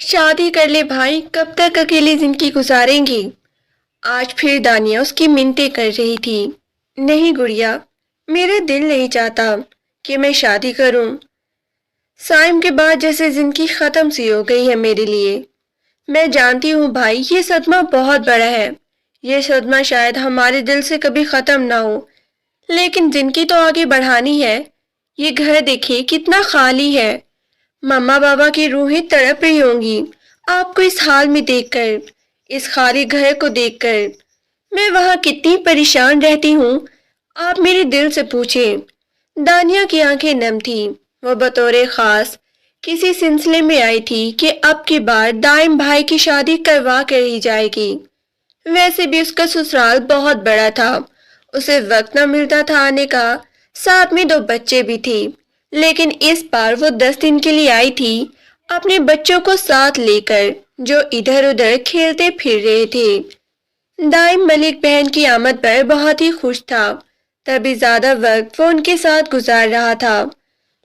شادی کر لے بھائی، کب تک اکیلی زندگی گزاریں گی؟ آج پھر دانیہ اس کی منتیں کر رہی تھی۔ نہیں گڑیا، میرا دل نہیں چاہتا کہ میں شادی کروں۔ سائم کے بعد جیسے زندگی ختم سی ہو گئی ہے میرے لیے۔ میں جانتی ہوں بھائی، یہ صدمہ بہت بڑا ہے۔ یہ صدمہ شاید ہمارے دل سے کبھی ختم نہ ہو، لیکن زندگی تو آگے بڑھانی ہے۔ یہ گھر دیکھیے کتنا خالی ہے۔ ماما بابا کی روحیں تڑپ رہی ہوں گی آپ کو اس حال میں دیکھ کر، اس خالی گھر کو دیکھ کر۔ میں وہاں کتنی پریشان رہتی ہوں، آپ میرے دل سے پوچھیں۔ دانیہ کی آنکھیں نم تھیں۔ وہ بطور خاص کسی سلسلے میں آئی تھی کہ اب کی بار دائم بھائی کی شادی کروا کر ہی جائے گی۔ ویسے بھی اس کا سسرال بہت بڑا تھا، اسے وقت نہ ملتا تھا آنے کا، ساتھ میں 2 بچے بھی تھے۔ لیکن اس بار وہ 10 دن کے لیے آئی تھی اپنے بچوں کو ساتھ لے کر، جو ادھر ادھر کھیلتے پھر رہے تھے۔ دائم ملک بہن کی آمد پر بہت ہی خوش تھا، تبھی زیادہ وقت وہ ان کے ساتھ گزار رہا تھا۔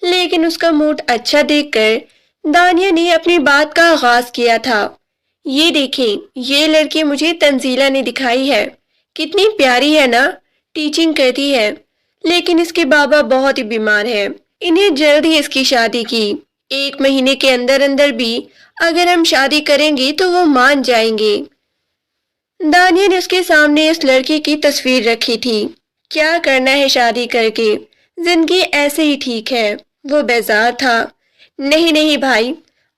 لیکن اس کا موڈ اچھا دیکھ کر دانیہ نے اپنی بات کا آغاز کیا تھا۔ یہ دیکھیں، یہ لڑکی مجھے تنزیلہ نے دکھائی ہے، کتنی پیاری ہے نا، ٹیچنگ کرتی ہے، لیکن اس کے بابا بہت ہی بیمار ہیں، انہیں جلد ہی اس کی شادی کی 1 مہینے کے اندر اندر بھی اگر ہم شادی کریں گے تو وہ مان جائیں گے۔ دانیہ نے اس کے سامنے اس لڑکی کی تصویر رکھی تھی۔ کیا کرنا ہے شادی کر کے، زندگی ایسے ہی ٹھیک ہے، وہ بیزار تھا۔ نہیں نہیں بھائی،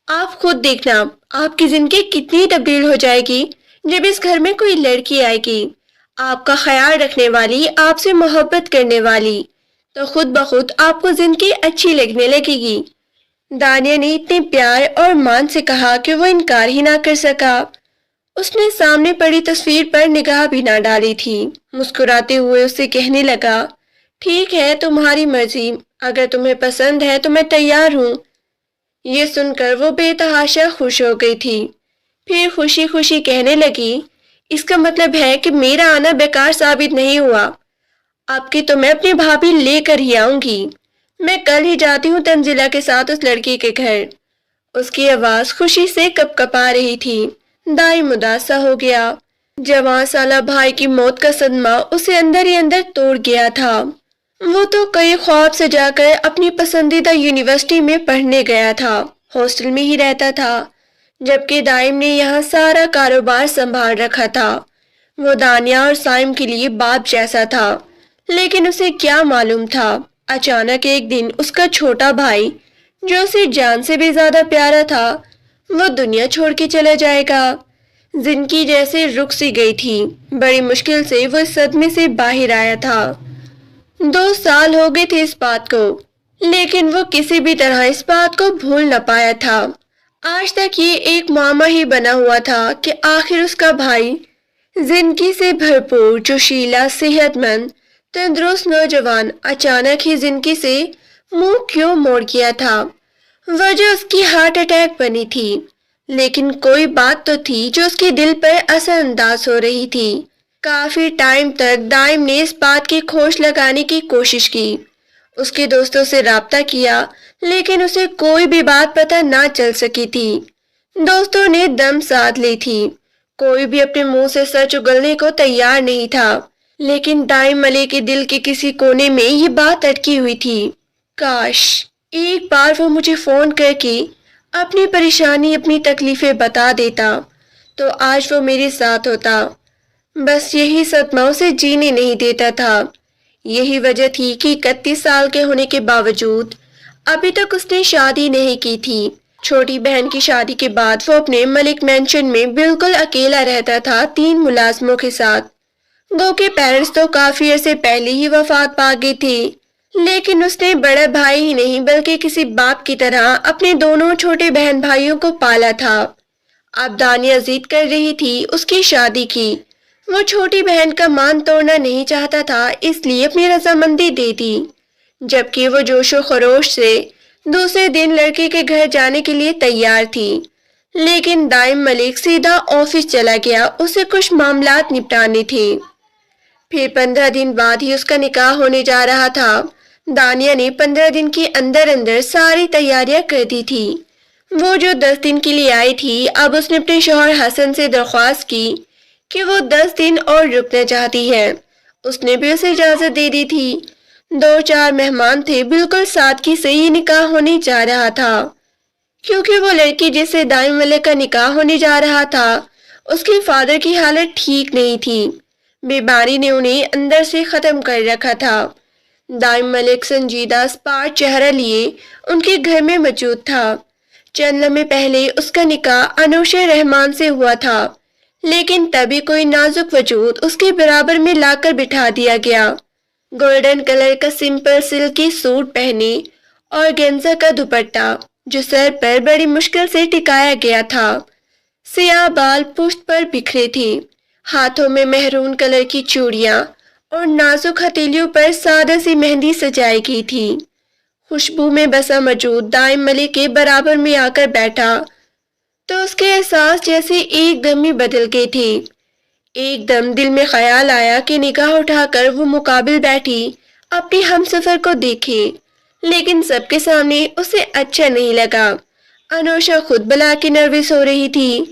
آپ خود دیکھنا آپ کی زندگی کتنی تبدیل ہو جائے گی جب اس گھر میں کوئی لڑکی آئے گی، آپ کا خیال رکھنے والی، آپ سے محبت کرنے والی، تو خود بخود آپ کو زندگی اچھی لگنے لگے گی۔ دانیہ نے اتنے پیار اور مان سے کہا کہ وہ انکار ہی نہ کر سکا۔ اس نے سامنے پڑی تصویر پر نگاہ بھی نہ ڈالی تھی۔ مسکراتے ہوئے اسے کہنے لگا، ٹھیک ہے تمہاری مرضی، اگر تمہیں پسند ہے تو میں تیار ہوں۔ یہ سن کر وہ بے تحاشا خوش ہو گئی تھی، پھر خوشی خوشی کہنے لگی، اس کا مطلب ہے کہ میرا آنا بیکار ثابت نہیں ہوا، اب کی تو میں اپنی بھابھی لے کر ہی آؤں گی۔ میں کل ہی جاتی ہوں تنزیلہ کے ساتھ اس لڑکی کے گھر۔ اس کی آواز خوشی سے کپ کپا رہی تھی۔ دائم اداس سا ہو گیا۔ جوان سالہ بھائی کی موت کا صدمہ اسے اندر ہی اندر توڑ گیا تھا۔ وہ تو کئی خواب سے جا کر اپنی پسندیدہ یونیورسٹی میں پڑھنے گیا تھا، ہاسٹل میں ہی رہتا تھا، جبکہ دائم نے یہاں سارا کاروبار سنبھال رکھا تھا۔ وہ دانیہ اور سائم کے لیے باپ جیسا تھا، لیکن اسے کیا معلوم تھا، اچانک ایک دن اس کا چھوٹا بھائی، جو اسے جان سے بھی زیادہ پیارا تھا، وہ دنیا چھوڑ کے چلا جائے گا۔ زندگی جیسے رک سی گئی تھی۔ بڑی مشکل سے وہ اس صدمے سے باہر آیا تھا۔ 2 سال ہو گئے تھے اس بات کو، لیکن وہ کسی بھی طرح اس بات کو بھول نہ پایا تھا۔ آج تک یہ ایک معمہ ہی بنا ہوا تھا کہ آخر اس کا بھائی، زندگی سے بھرپور، جوشیلا، صحت مند، تندرست نوجوان، اچانک ہی زندگی سے منہ کیوں موڑ گیا تھا۔ وجہ اس کی ہارٹ اٹیک بنی تھی، لیکن کوئی بات تو تھی جو اس کے دل پر اثر انداز ہو رہی تھی۔ کافی ٹائم تک دائم نے اس بات کی کھوج لگانے کی کوشش کی، اس کے دوستوں سے رابطہ کیا، لیکن اسے کوئی بھی بات پتہ نہ چل سکی تھی۔ دوستوں نے دم ساتھ لی تھی، کوئی بھی اپنے منہ سے سچ اگلنے کو تیار نہیں تھا، لیکن دائم ملک کے دل کے کسی کونے میں یہ بات اٹکی ہوئی تھی، کاش ایک بار وہ مجھے فون کر کے اپنی پریشانی، اپنی تکلیفیں بتا دیتا تو آج وہ میرے ساتھ ہوتا۔ بس یہی صدمہ اسے جینے نہیں دیتا تھا۔ یہی وجہ تھی کہ 31 سال کے ہونے کے باوجود ابھی تک اس نے شادی نہیں کی تھی۔ چھوٹی بہن کی شادی کے بعد وہ اپنے ملک مینشن میں بالکل اکیلا رہتا تھا 3 ملازموں کے ساتھ۔ گو کے پیرنٹس تو کافی عرصے پہلے ہی وفات پا گئے تھے، لیکن اس نے بڑا بھائی ہی نہیں بلکہ کسی باپ کی طرح اپنے دونوں چھوٹے بہن بھائیوں کو پالا تھا۔ اب دانیہ ضد کر رہی تھی اس کی شادی کی۔ وہ چھوٹی بہن کا مان توڑنا نہیں چاہتا تھا، اس لیے اپنی رضامندی دے دی، جبکہ وہ جوش و خروش سے دوسرے دن لڑکے کے گھر جانے کے لیے تیار تھی۔ لیکن دائم ملک سیدھا آفس چلا گیا، اسے کچھ معاملات نپٹانے تھے۔ پھر 15 دن بعد ہی اس کا نکاح ہونے جا رہا تھا۔ دانیہ نے 15 دن کے اندر اندر ساری تیاریاں کر دی تھی۔ وہ جو 10 دن کے لیے آئی تھی، اب اس نے اپنے شوہر حسن سے درخواست کی کہ وہ 10 دن اور رکنا چاہتی ہے۔ اس نے بھی اسے اجازت دے دی تھی۔ 2-4 مہمان تھے، بالکل سادگی سے یہ نکاح ہونے جا رہا تھا، کیونکہ وہ لڑکی جس سے دائم ملک کا نکاح ہونے جا رہا تھا، اس کے فادر کی حالت ٹھیک نہیں تھی۔ بیماری نے انہیں اندر سے ختم کر رکھا تھا۔ دائم ملک سنجیدہ اسپاٹ چہرہ لیے ان کے گھر میں موجود تھا۔ چند لمحے پہلے اس کا نکاح انوشا رحمان سے ہوا تھا، لیکن تبھی کوئی نازک وجود اس کے برابر میں لا کر بٹھا دیا گیا۔ گولڈن کلر کا سمپل سلک کی سوٹ پہنے اور گینزا کا دوپٹہ جو سر پر بڑی مشکل سے ٹکایا گیا تھا، سیاہ بال پشت پر بکھرے تھے، ہاتھوں میں میرون کلر کی چوڑیاں اور نازک ہتھیلیوں پر سادہ سی مہندی سجائی گئی تھی۔ خوشبو میں بسا موجود دائم ملک کے برابر میں آ کر بیٹھا تو اس کے احساس جیسے ایک دم ہی بدل گئے تھے۔ ایک دم دل میں خیال آیا کہ نگاہ اٹھا کر وہ مقابل بیٹھی اپنی ہمسفر کو دیکھے، لیکن سب کے سامنے اسے اچھا نہیں لگا۔ انوشا خود بلا کے نروس ہو رہی تھی۔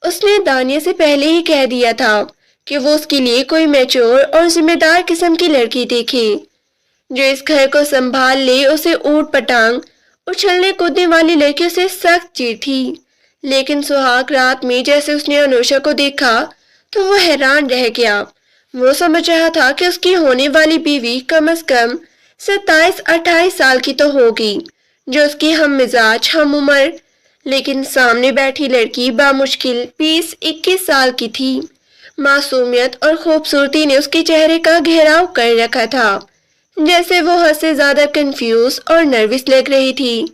اس نے دانیہ سے پہلے ہی کہہ دیا تھا کہ وہ اس کے لیے کوئی میچور اور ذمہ دار قسم کی لڑکی دیکھے جو اس گھر کو سنبھال لے۔ اسے اوٹ پٹانگ اچھلنے کودنے والی لڑکیوں سے سخت چڑ تھی، لیکن سہاگ رات میں جیسے اس نے انوشا کو دیکھا تو وہ حیران رہ گیا۔ وہ سمجھ رہا تھا کہ اس کی ہونے والی بیوی کم از کم 27-28 سال کی تو ہوگی، جو اس کی ہم مزاج ہم عمر، لیکن سامنے بیٹھی لڑکی بامشکل 20-21 سال کی تھی۔ معصومیت اور خوبصورتی نے اس کے چہرے کا گھیراؤ کر رکھا تھا، جیسے وہ حد سے زیادہ کنفیوز اور نروس لگ رہی تھی۔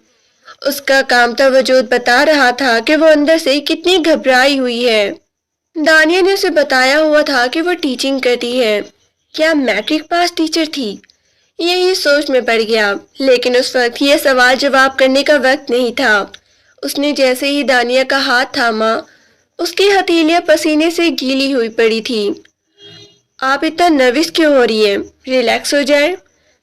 اس کا کامتا وجود بتا رہا تھا کہ وہ اندر سے کتنی گھبرائی ہوئی ہے۔ دانیہ نے اسے بتایا ہوا تھا کہ وہ ٹیچنگ کرتی ہے، کیا میٹرک پاس ٹیچر تھی؟ یہی سوچ میں پڑ گیا، لیکن اس وقت یہ سوال جواب کرنے کا وقت نہیں تھا۔ اس نے جیسے ہی دانیہ کا ہاتھ تھاما، اس کی ہتھیلیاں پسینے سے گیلی ہوئی پڑی تھی۔ آپ اتنا نروس کیوں ہو رہی ہیں؟ ریلیکس ہو جائے،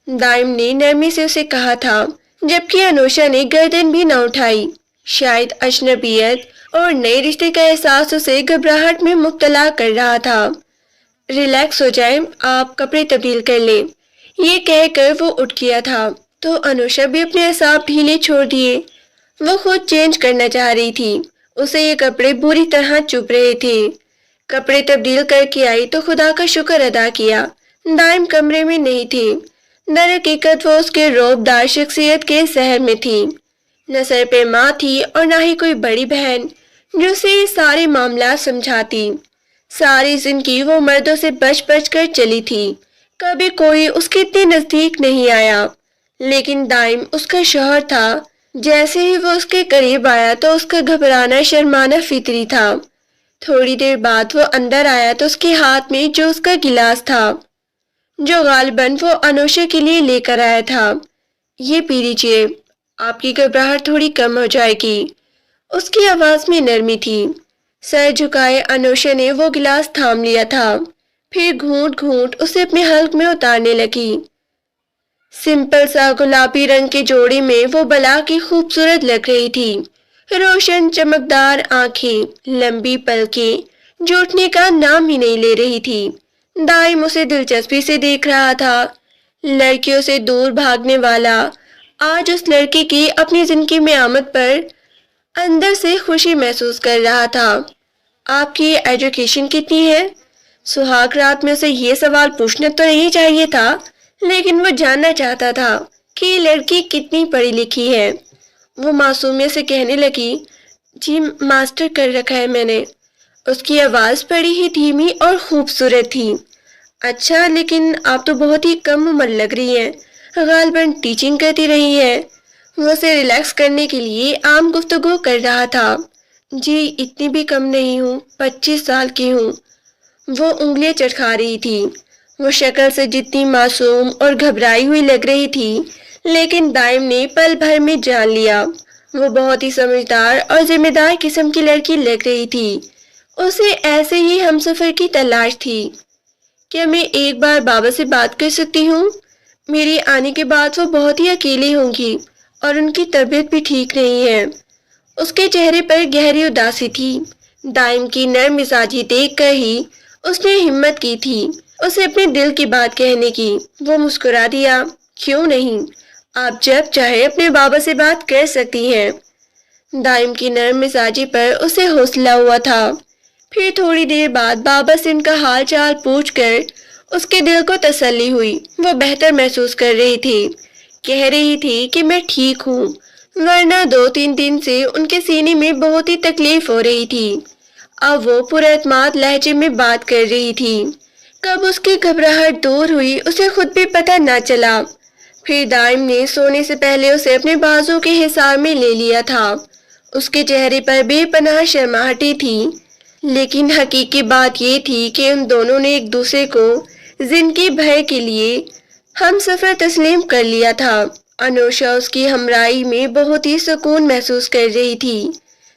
دائم نے نرمی سے اسے کہا تھا، جبکہ انوشا نے گردن بھی نہ اٹھائی۔ شاید اجنبیت اور نئے رشتے کا احساس اسے گھبراہٹ میں مبتلا کر رہا تھا۔ ریلیکس ہو جائے، آپ کپڑے تبدیل کر لیں، یہ کہہ کر وہ اٹھ گیا تھا تو انوشا بھی اپنے اعصاب ڈھیلے چھوڑ دیے۔ وہ خود چینج کرنا چاہ رہی تھی، اسے یہ کپڑے بری طرح چبھ رہے تھے۔ کپڑے تبدیل کر کے آئی تو خدا کا شکر ادا کیا دائم کمرے میں نہیں تھے۔ در حقیقت وہ اس کے رعب دار شخصیت کے سحر میں تھی۔ نہ سر پہ ماں تھی اور نہ ہی کوئی بڑی بہن جو اسے یہ سارے معاملات سمجھاتی۔ ساری زندگی وہ مردوں سے بچ بچ کر چلی تھی، کبھی کوئی اس کے اتنے نزدیک نہیں آیا، لیکن دائم اس کا شوہر تھا۔ جیسے ہی وہ اس کے قریب آیا تو اس کا گھبرانا شرمانا فطری تھا۔ تھوڑی دیر بعد وہ اندر آیا تو اس کے ہاتھ میں جو اس کا گلاس تھا، جو غالباً وہ انوشا کے لیے لے کر آیا تھا، یہ پی لیجیے، آپ کی گھبراہٹ تھوڑی کم ہو جائے گی۔ اس کی آواز میں نرمی تھی۔ سر جھکائے انوشا نے وہ گلاس تھام لیا تھا، پھر گھونٹ گھونٹ اسے اپنے حلق میں اتارنے لگی۔ سمپل سا گلابی رنگ کے جوڑے میں وہ بلا کی خوبصورت لگ رہی تھی۔ روشن چمکدار آنکھیں، لمبی پلکیں جو اٹھنے کا نام ہی نہیں لے رہی تھی۔ دائم اسے دلچسپی سے دیکھ رہا تھا۔ لڑکیوں سے دور بھاگنے والا آج اس لڑکی کی اپنی زندگی میں آمد پر اندر سے خوشی محسوس کر رہا تھا۔ آپ کی ایجوکیشن کتنی ہے؟ سہاگ رات میں اسے یہ سوال پوچھنا تو نہیں چاہیے تھا، لیکن وہ جاننا چاہتا تھا کہ یہ لڑکی کتنی پڑھی لکھی ہے۔ وہ معصومیت سے کہنے لگی، جی ماسٹر کر رکھا ہے میں نے۔ اس کی آواز بڑی ہی دھیمی اور خوبصورت تھی۔ اچھا، لیکن آپ تو بہت ہی کم عمر لگ رہی ہیں، غالباً ٹیچنگ کرتی رہی ہے۔ وہ اسے ریلیکس کرنے کے لیے عام گفتگو کر رہا تھا۔ جی اتنی بھی کم نہیں ہوں، 25 سال کی ہوں۔ وہ انگلیاں چٹکا رہی تھی۔ وہ شکل سے جتنی معصوم اور گھبرائی ہوئی لگ رہی تھی، لیکن دائم نے پل بھر میں جان لیا وہ بہت ہی سمجھدار اور ذمہ دار قسم کی لڑکی لگ رہی تھی۔ اسے ایسے ہی ہمسفر کی تلاش تھی۔ کیا میں ایک بار بابا سے بات کر سکتی ہوں؟ میری آنے کے بعد وہ بہت ہی اکیلی ہوں گی اور ان کی طبیعت بھی ٹھیک نہیں ہے۔ اس کے چہرے پر گہری اداسی تھی۔ دائم کی نرم مزاجی دیکھ کر ہی اس نے ہمت کی تھی اسے اپنے دل کی بات کہنے کی۔ وہ مسکرا دیا، کیوں نہیں، آپ جب چاہے اپنے بابا سے بات کر سکتی ہیں۔ دائم کی نرم مزاجی پر اسے حوصلہ ہوا تھا۔ پھر تھوڑی دیر بعد بابا سے ان کا حال چال پوچھ کر اس کے دل کو تسلی ہوئی۔ وہ بہتر محسوس کر رہی تھی، کہہ رہی تھی کہ میں ٹھیک ہوں، ورنہ 2-3 دن سے ان کے سینے میں بہت ہی تکلیف ہو رہی تھی۔ اب وہ پر اعتماد لہجے میں بات کر رہی تھی۔ کب اس کی گھبراہٹ دور ہوئی اسے خود بھی پتہ نہ چلا۔ پھر دائم نے سونے سے پہلے اسے اپنے بازو کے حصار میں لے لیا تھا۔ اس کے چہرے پر بے پناہ شرماہٹی تھی، لیکن حقیقی بات یہ تھی کہ ان دونوں نے ایک دوسرے کو زندگی بھر کے لیے ہم سفر تسلیم کر لیا تھا۔ انوشا اس کی ہمراہی میں بہت ہی سکون محسوس کر رہی تھی،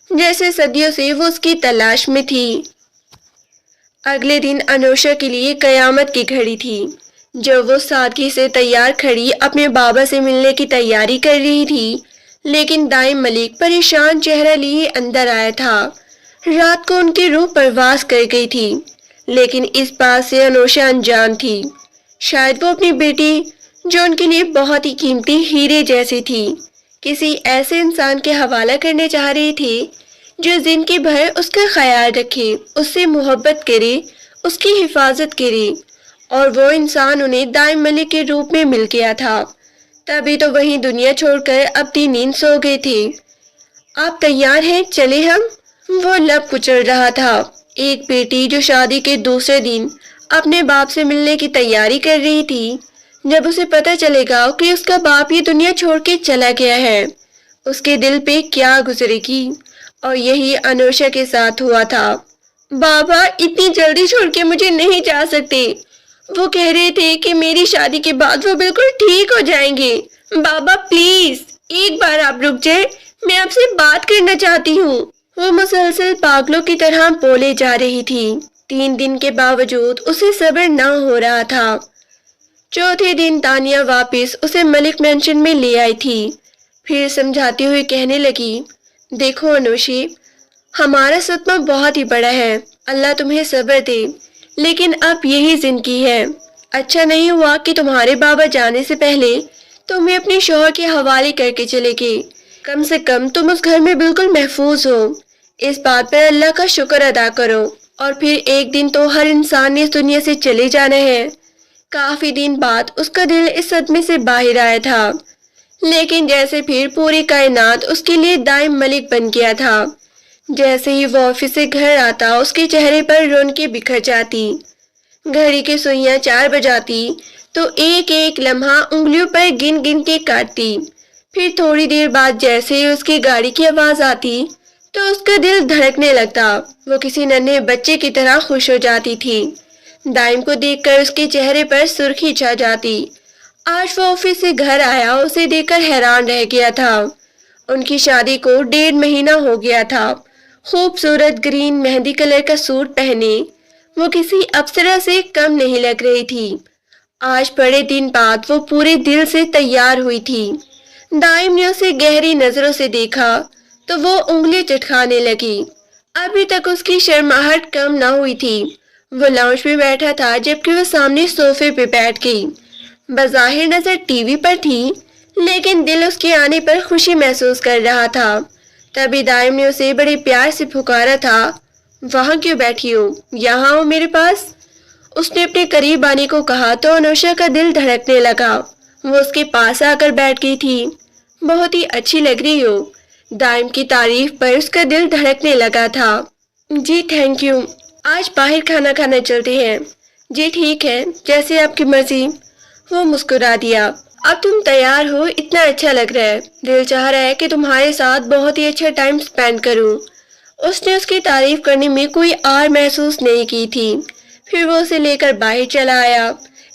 جیسے صدیوں سے وہ اس کی تلاش میں تھی۔ اگلے دن انوشا کے لیے قیامت کی گھڑی تھی۔ جب وہ سادگی سے تیار کھڑی اپنے بابا سے ملنے کی تیاری کر رہی تھی، لیکن دائم ملک پریشان چہرہ لیے اندر آیا تھا۔ رات کو ان کی روح پرواز کر گئی تھی، لیکن اس بات سے انوشا انجان تھی۔ شاید وہ اپنی بیٹی، جو ان کے لیے بہت ہی قیمتی ہیرے جیسی تھی، کسی ایسے انسان کے حوالہ کرنے چاہ رہی تھی جو زندگی بھر اس کا خیال رکھے، اس سے محبت کرے، اس کی حفاظت کرے، اور وہ انسان انہیں دائم ملک کے روپ میں مل گیا تھا۔ تبھی تو وہیں دنیا چھوڑ کر اپنی نیند سو گئے تھے۔ آپ تیار ہیں، چلے ہم؟ وہ لب کچل رہا تھا۔ ایک بیٹی جو شادی کے دوسرے دن اپنے باپ سے ملنے کی تیاری کر رہی تھی، جب اسے پتہ چلے گا کہ اس کا باپ یہ دنیا چھوڑ کے چلا گیا ہے، اس کے دل پہ کیا گزرے گی؟ اور یہی انوشا کے ساتھ ہوا تھا۔ بابا اتنی جلدی چھوڑ کے مجھے نہیں جا سکتے، وہ کہہ رہے تھے کہ میری شادی کے بعد وہ بالکل ٹھیک ہو جائیں گے۔ بابا پلیز ایک بار آپ رک جائیں، میں آپ سے بات کرنا چاہتی ہوں۔ وہ مسلسل پاگلوں کی طرح بولے جا رہی تھی۔ 3 دن کے باوجود اسے صبر نہ ہو رہا تھا۔ چوتھے دن دانیہ واپس اسے ملک مینشن میں لے آئی تھی۔ پھر سمجھاتی ہوئی کہنے لگی، دیکھو انوشی، ہمارا صدمہ بہت ہی بڑا ہے، اللہ تمہیں صبر دے، لیکن اب یہی زندگی ہے۔ اچھا نہیں ہوا کہ تمہارے بابا جانے سے پہلے تمہیں اپنے شوہر کے حوالے کر کے چلے گئے۔ کم سے کم تم اس گھر میں بالکل محفوظ ہو، اس بات پر اللہ کا شکر ادا کرو۔ اور پھر ایک دن تو ہر انسان نے اس دنیا سے چلے جانا ہے۔ کافی دن بعد اس کا دل اس صدمے سے باہر آیا تھا، لیکن جیسے پھر پوری کائنات اس کے لیے دائم ملک بن گیا تھا۔ جیسے ہی وہ آفس سے گھر آتا اس کے چہرے پر رونقیں بکھر جاتی۔ گھڑی کی سوئیاں 4 بجاتی تو ایک ایک لمحہ انگلیوں پر گن گن کے کاٹتی۔ پھر تھوڑی دیر بعد جیسے ہی اس کی گاڑی کی آواز آتی تو اس کا دل دھڑکنے لگتا، وہ کسی ننھے بچے کی طرح خوش ہو جاتی تھی۔ دائم کو دیکھ کر اس کے چہرے پر سرخی چھا جاتی۔ آج وہ آفس سے گھر آیا اسے دیکھ کر حیران رہ گیا تھا۔ ان کی شادی کو 1.5 مہینہ ہو گیا تھا۔ خوبصورت گرین مہندی کلر کا سوٹ پہنے وہ کسی اپسرا سے کم نہیں لگ رہی تھی۔ آج بڑے دن بعد وہ پورے دل سے تیار ہوئی تھی۔ دائم نے اسے گہری نظروں سے دیکھا تو وہ انگلی چٹکانے لگی۔ ابھی تک اس کی شرماہٹ کم نہ ہوئی تھی۔ وہ لاؤنج میں بیٹھا تھا جبکہ وہ سامنے صوفے پہ بیٹھ گئی۔ بظاہر نظر ٹی وی پر تھی، لیکن دل اس کے آنے پر خوشی محسوس کر رہا تھا۔ تبھی دائم نے اسے بڑے پیار سے پکارا تھا، وہاں کیوں بیٹھی ہو، یہاں ہو میرے پاس۔ اس نے اپنے قریب آنے کو کہا تو انوشا کا دل دھڑکنے لگا۔ وہ اس کے پاس آ کر بیٹھ گئی تھی۔ بہت ہی اچھی لگ رہی ہو۔ دائم کی تعریف پر اس کا دل دھڑکنے لگا تھا۔ جی تھینک یو، آج باہر کھانا کھانا چلتے ہیں۔ جی ٹھیک ہے، جیسے آپ کی مرضی۔ وہ مسکرا دیا۔ اب تم تیار ہو، اتنا اچھا لگ رہا ہے، دل چاہ رہا ہے کہ تمہارے ساتھ بہت ہی اچھا ٹائم سپینڈ کروں۔ اس نے اس کی تعریف کرنے میں کوئی آر محسوس نہیں کی تھی۔ پھر وہ اسے لے کر باہر چلا آیا۔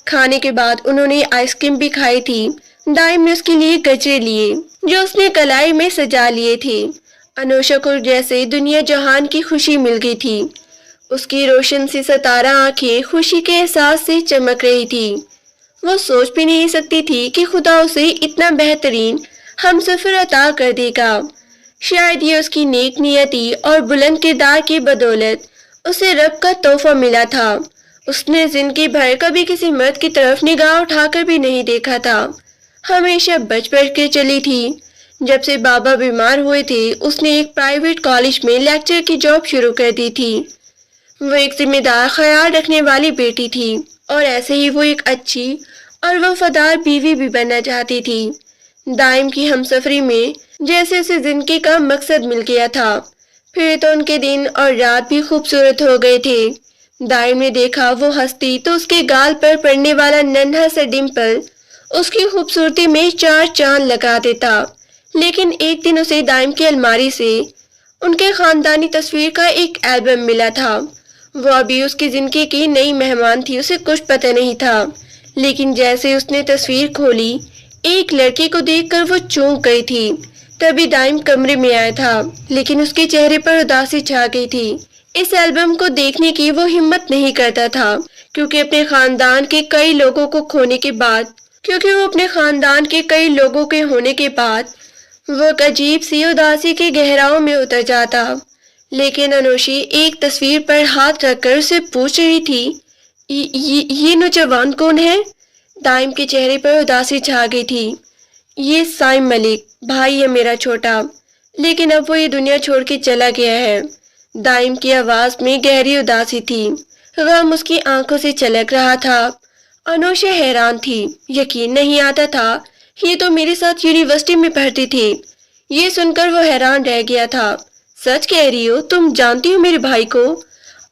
کھانے کے بعد انہوں نے آئس کریم بھی کھائی تھی۔ دائم نے اس کے لیے گجرے لیے جو اس نے کلائی میں سجا لیے تھے۔ انوشا کو جیسے دنیا جہان کی خوشی مل گئی تھی۔ اس کی روشن سی ستارہ آنکھیں خوشی کے احساس سے چمک رہی تھی۔ وہ سوچ بھی نہیں سکتی تھی کہ خدا اسے اتنا بہترین ہم سفر عطا کر دے گا۔ شاید یہ اس کی نیک نیتی اور بلند کردار کی بدولت اسے رب کا تحفہ ملا تھا۔ اس نے زندگی بھر کبھی کسی مرد کی طرف نگاہ اٹھا کر بھی نہیں دیکھا تھا، ہمیشہ بچ بچ کے چلی تھی۔ جب سے بابا بیمار ہوئے تھے اس نے ایک پرائیویٹ کالج میں لیکچر کی جاب شروع کر دی تھی۔ وہ ایک ذمہ دار خیال رکھنے والی بیٹی تھی اور ایسے ہی وہ ایک اچھی اور وفادار بیوی بھی بننا چاہتی تھی۔ دائم کی ہمسفری میں جیسے اسے زندگی کا مقصد مل گیا تھا۔ پھر تو ان کے دن اور رات بھی خوبصورت ہو گئے تھے۔ دائم نے دیکھا وہ ہنستی تو اس کے گال پر پڑنے والا ننھا سا ڈمپل اس کی خوبصورتی میں چار چاند لگا دیتا۔ لیکن ایک دن اسے دائم کی الماری سے ان کے خاندانی تصویر کا ایک البم ملا تھا۔ وہ ابھی اس کی زندگی کی نئی مہمان تھی، اسے کچھ پتہ نہیں تھا، لیکن جیسے اس نے تصویر کھولی ایک لڑکے کو دیکھ کر وہ چونک گئی تھی۔ تبھی دائم کمرے میں آیا تھا لیکن اس کے چہرے پر اداسی چھا گئی تھی۔ اس البم کو دیکھنے کی وہ ہمت نہیں کرتا تھا کیونکہ اپنے خاندان کے کئی لوگوں کو کھونے کے بعد ہونے کے بعد وہ ایک عجیب سی اداسی کے گہراؤں میں اتر جاتا۔ لیکن انوشی ایک تصویر پر ہاتھ رکھ کر اسے پوچھ رہی تھی، یہ نوجوان کون ہے؟ دائم کے چہرے پر اداسی چھا گئی تھی۔ یہ سائم ملک بھائی ہے میرا چھوٹا، لیکن اب وہ یہ دنیا چھوڑ کے چلا گیا ہے۔ دائم کی آواز میں گہری اداسی تھی، غم اس کی آنکھوں سے چلک رہا تھا۔ انوشا حیران تھی، یقین نہیں آتا تھا یہ تو میرے ساتھ یونیورسٹی میں پڑھتی تھی۔ یہ سن کر وہ حیران رہ گیا تھا۔ سچ کہہ رہی ہو، تم جانتی ہو میرے بھائی کو؟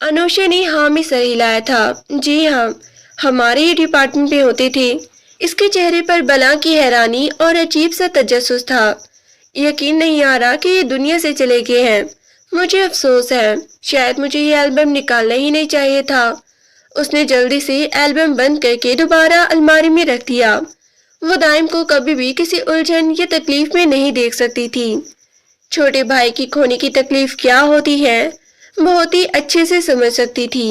انوشا نے ہاں میں سر ہلایا تھا۔ جی ہاں، ہمارے ہی ڈپارٹمنٹ میں ہوتے تھے۔ اس کے چہرے پر بلا کی حیرانی اور عجیب سا تجسس تھا۔ یقین نہیں آ رہا کہ یہ دنیا سے چلے گئے ہیں۔ مجھے افسوس ہے، شاید مجھے یہ البم نکالنا ہی نہیں چاہیے تھا۔ اس نے جلدی سے البم بند کر کے دوبارہ الماری میں رکھ دیا۔ وہ دائم کو کبھی بھی کسی الجھن یا تکلیف میں نہیں دیکھ سکتی تھی۔ چھوٹے بھائی کی کھونے کی تکلیف کیا ہوتی ہے بہت ہی اچھے سے سمجھ سکتی تھی،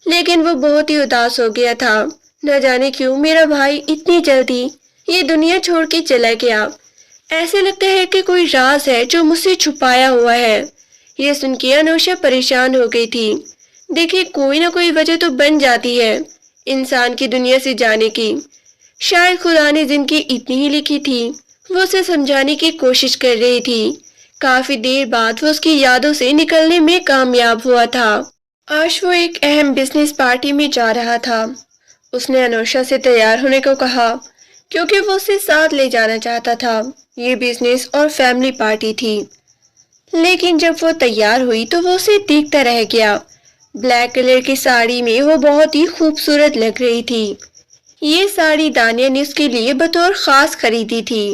لیکن وہ بہت ہی اداس ہو گیا تھا۔ نہ جانے کیوں میرا بھائی اتنی جلدی یہ دنیا چھوڑ کے چلا گیا۔ ایسے لگتا ہے کہ کوئی راز ہے جو مجھ سے چھپایا ہوا ہے۔ یہ سن کے انوشا پریشان ہو گئی تھی۔ دیکھیں، کوئی نہ کوئی وجہ تو بن جاتی ہے انسان کی دنیا سے جانے کی۔ شاید خدا نے زندگی اتنی ہی لکھی تھی۔ وہ اسے سمجھانے کی کوشش کر رہی تھی۔ کافی دیر بعد وہ اس کی یادوں سے نکلنے میں کامیاب ہوا تھا۔ آج وہ ایک اہم بزنس پارٹی میں جا رہا تھا۔ اس نے انوشا سے تیار ہونے کو کہا کیونکہ وہ اسے ساتھ لے جانا چاہتا تھا۔ یہ بزنس اور فیملی پارٹی تھی۔ لیکن جب وہ تیار ہوئی تو وہ اسے دیکھتا رہ گیا۔ بلیک کلر کی ساڑی میں وہ بہت ہی خوبصورت لگ رہی تھی۔ یہ ساڑی دانیہ نے اس کے لیے بطور خاص خریدی تھی۔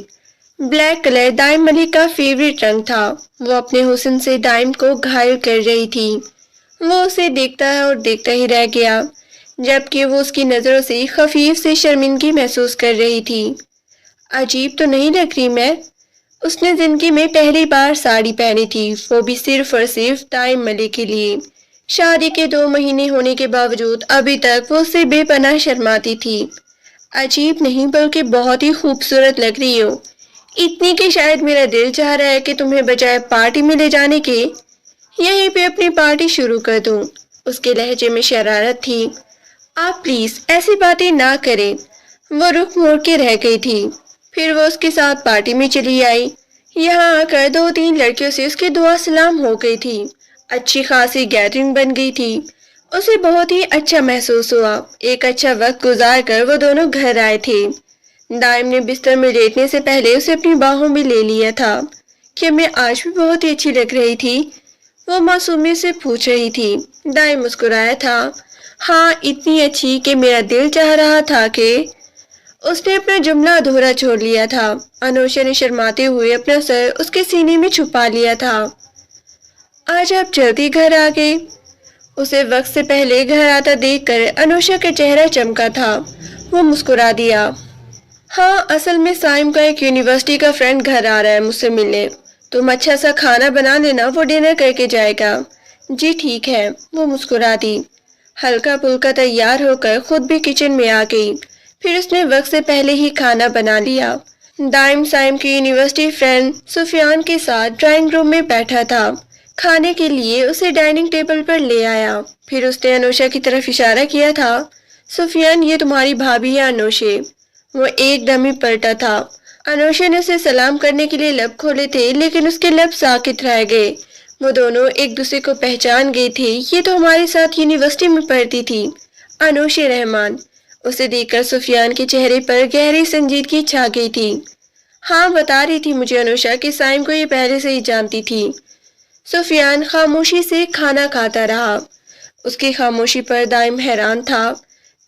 بلیک کلر دائم ملک کا فیوریٹ رنگ تھا۔ وہ اپنے حسن سے دائم کو گھائل کر رہی تھی۔ وہ اسے دیکھتا اور دیکھتا ہی رہ گیا، جبکہ وہ اس کی نظروں سے خفیف سے شرمندگی محسوس کر رہی تھی۔ عجیب تو نہیں لگ رہی میں؟ اس نے زندگی میں پہلی بار ساڑی پہنی تھی، وہ بھی صرف اور صرف دائم ملک کے لیے۔ شادی کے 2 مہینے ہونے کے باوجود ابھی تک وہ اسے بے پناہ شرماتی تھی۔ عجیب نہیں بلکہ بہت ہی خوبصورت لگ رہی ہو، اتنی کہ شاید میرا دل چاہ رہا ہے کہ تمہیں بجائے پارٹی میں لے جانے کے یہیں پہ اپنی پارٹی شروع کر دوں۔ اس کے لہجے میں شرارت تھی۔ آپ پلیز ایسی باتیں نہ کریں۔ وہ رخ موڑ کے رہ گئی تھی۔ پھر وہ اس کے ساتھ پارٹی میں چلی آئی۔ یہاں آ کر 2-3 لڑکیوں سے اس کی دعا سلام ہو گئی تھی۔ اچھی خاصی گیدرنگ بن گئی تھی۔ اسے بہت ہی اچھا محسوس ہوا۔ ایک اچھا وقت گزار کر وہ دونوں گھر آئے تھے۔ دائم نے بستر میں لیٹنے سے پہلے اسے اپنی باہوں میں لے لیا تھا۔ کہ میں آج بھی بہت ہی اچھی لگ رہی تھی؟ وہ معصومیت سے پوچھ رہی تھی۔ دائم مسکرایا تھا۔ ہاں، اتنی اچھی کہ میرا دل چاہ رہا تھا کہ… اس نے اپنا جملہ ادھورا چھوڑ لیا تھا۔ انوشا نے شرماتے ہوئے اپنا سر اس کے سینے میں چھپا لیا تھا۔ آج آپ جلدی گھر آ گئے؟ اسے وقت سے پہلے گھر آتا دیکھ کر انوشا کا چہرہ چمکا تھا۔ وہ مسکرا دیا۔ ہاں، اصل میں سائم کا ایک یونیورسٹی کا فرینڈ گھر آ رہا ہے مجھ سے ملنے۔ تم اچھا سا کھانا بنا لینا، وہ ڈنر کر کے جائے گا۔ جی ٹھیک ہے، وہ مسکرا دی۔ ہلکا پھلکا تیار ہو کر خود بھی کچن میں آ گئی۔ پھر اس نے وقت سے پہلے ہی کھانا بنا لیا۔ دائم سائم کی یونیورسٹی فرینڈ سفیان کے ساتھ ڈرائنگ روم میں بیٹھا تھا۔ کھانے کے لیے اسے ڈائننگ ٹیبل پر لے آیا، پھر اس نے انوشا کی طرف اشارہ کیا تھا۔ سفیان، یہ تمہاری بھابھی ہے انوشے۔ وہ ایک دم ہی پلٹا تھا۔ انوشا نے اسے سلام کرنے کے لیے لب کھولے تھے، لیکن اس کے لب ساکت رہ گئے۔ وہ دونوں ایک دوسرے کو پہچان گئے تھے۔ یہ تو ہمارے ساتھ یونیورسٹی میں پڑھتی تھی، انوشے رحمان۔ اسے دیکھ کر سفیان کے چہرے پر گہری سنجیدگی چھا گئی تھی۔ ہاں، بتا رہی تھی مجھے انوشا کہ سائم کو یہ پہلے سے ہی جانتی تھی۔ سفیان خاموشی سے کھانا کھاتا رہا۔ اس کی خاموشی پر دائم حیران تھا۔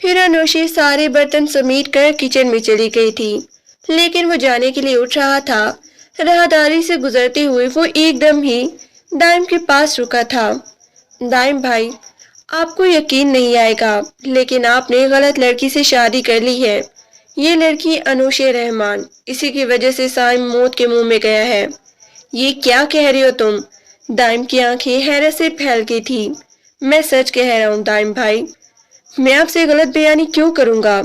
پھر انوشی سارے برتن سمیٹ کر کچن میں چلی گئی تھی، لیکن وہ جانے کے لیے اٹھ رہا تھا۔ راہداری سے گزرتے ہوئے وہ ایک دم ہی دائم کے پاس رکا تھا۔ دائم بھائی، آپ کو یقین نہیں آئے گا، لیکن آپ نے غلط لڑکی سے شادی کر لی ہے۔ یہ لڑکی انوشے رحمان، اسی کی وجہ سے سائم موت کے منہ میں گیا ہے۔ یہ کیا کہہ رہی ہو تم؟ دائم کی آنکھیں حیرت سے پھیل گئی تھی۔ میں سچ کہہ رہا ہوں دائم بھائی، میں آپ سے غلط بیانی کیوں کروں گا؟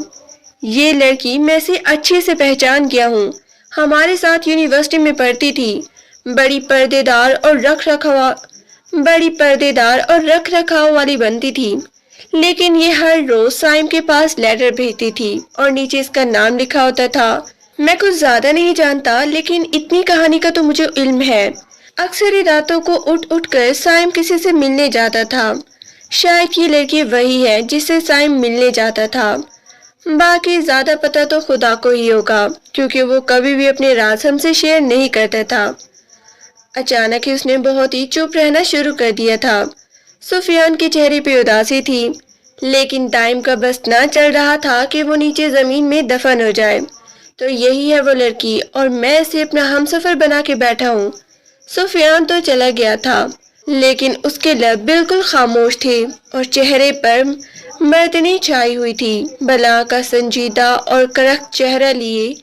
یہ لڑکی میں سے اچھے سے پہچان گیا ہوں، ہمارے ساتھ یونیورسٹی میں پڑھتی تھی، بڑی پردے دار اور رکھ رکھاؤ والی بنتی تھی، لیکن یہ ہر روز سائم کے پاس لیٹر بھیجتی تھی اور نیچے اس کا نام لکھا ہوتا تھا۔ میں کچھ زیادہ نہیں جانتا، لیکن اتنی کہانی کا تو مجھے علم ہے۔ اکثر ہی راتوں کو اٹھ کر سائم کسی سے ملنے جاتا تھا۔ شاید یہ لڑکی وہی ہے جس سے سائم ملنے جاتا تھا۔ باقی زیادہ پتہ تو خدا کو ہی ہوگا، کیونکہ وہ کبھی بھی اپنے راز ہم سے شیئر نہیں کرتا تھا۔ اچانک ہی اس نے بہت ہی چپ رہنا شروع کر دیا تھا۔ سفیان کے چہرے پہ اداسی تھی، لیکن دائم کا بس نہ چل رہا تھا کہ وہ نیچے زمین میں دفن ہو جائے۔ تو یہی ہے وہ لڑکی، اور میں اسے اپنا ہمسفر بنا کے بیٹھا ہوں۔ سفیان تو چلا گیا تھا، لیکن اس کے لب بالکل خاموش تھے اور چہرے پر مردنی چھائی ہوئی تھی۔ بلا کا سنجیدہ اور کرخت چہرہ لیے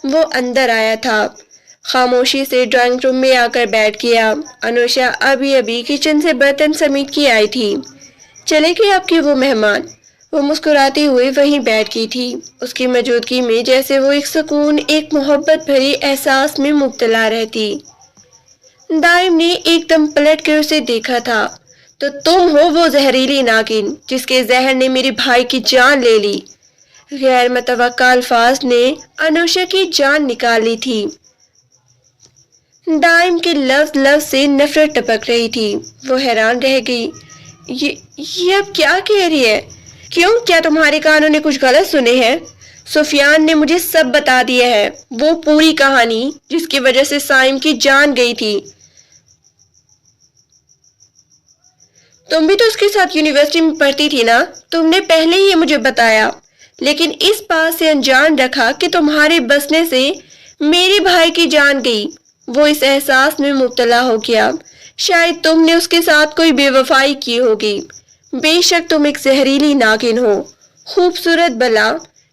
وہ اندر آیا تھا، خاموشی سے ڈرائنگ روم میں آ کر بیٹھ گیا۔ انوشا ابھی کچن سے برتن سمیٹ کے آئی تھی۔ چلے گئے آپ کے وہ مہمان؟ وہ مسکراتے ہوئے وہیں بیٹھ گئی تھی۔ اس کی موجودگی میں جیسے وہ ایک سکون، ایک محبت بھری احساس میں مبتلا رہتی۔ دائم نے ایک دم پلٹ کر اسے دیکھا تھا۔ تو تم ہو وہ زہریلی ناگن جس کے زہر نے میرے بھائی کی جان لے لی۔ غیر متوقع الفاظ نے انوشا کی جان نکال لی تھی۔ دائم کے لفظ سے نفرت ٹپک رہی تھی۔ وہ حیران رہ گئی۔ یہ اب کیا کہہ رہی ہے؟ کیا تمہارے کانوں نے کچھ غلط سنے ہیں؟ سفیان نے مجھے سب بتا دیا ہے، وہ پوری کہانی جس کی وجہ سے سائم کی جان گئی تھی۔ تم بھی تو اس کے ساتھ یونیورسٹی میں پڑھتی تھی نا؟ تم نے پہلے ہی مجھے بتایا، لیکن اس بات سے انجان رکھا کہ تمہارے بسنے سے میرے بھائی کی جان گئی۔ وہ اس احساس میں مبتلا ہو گیا، شاید تم نے اس کے ساتھ کوئی بے وفائی کی ہوگی۔ بے شک تم ایک زہریلی ناگن ہو، خوبصورت بلا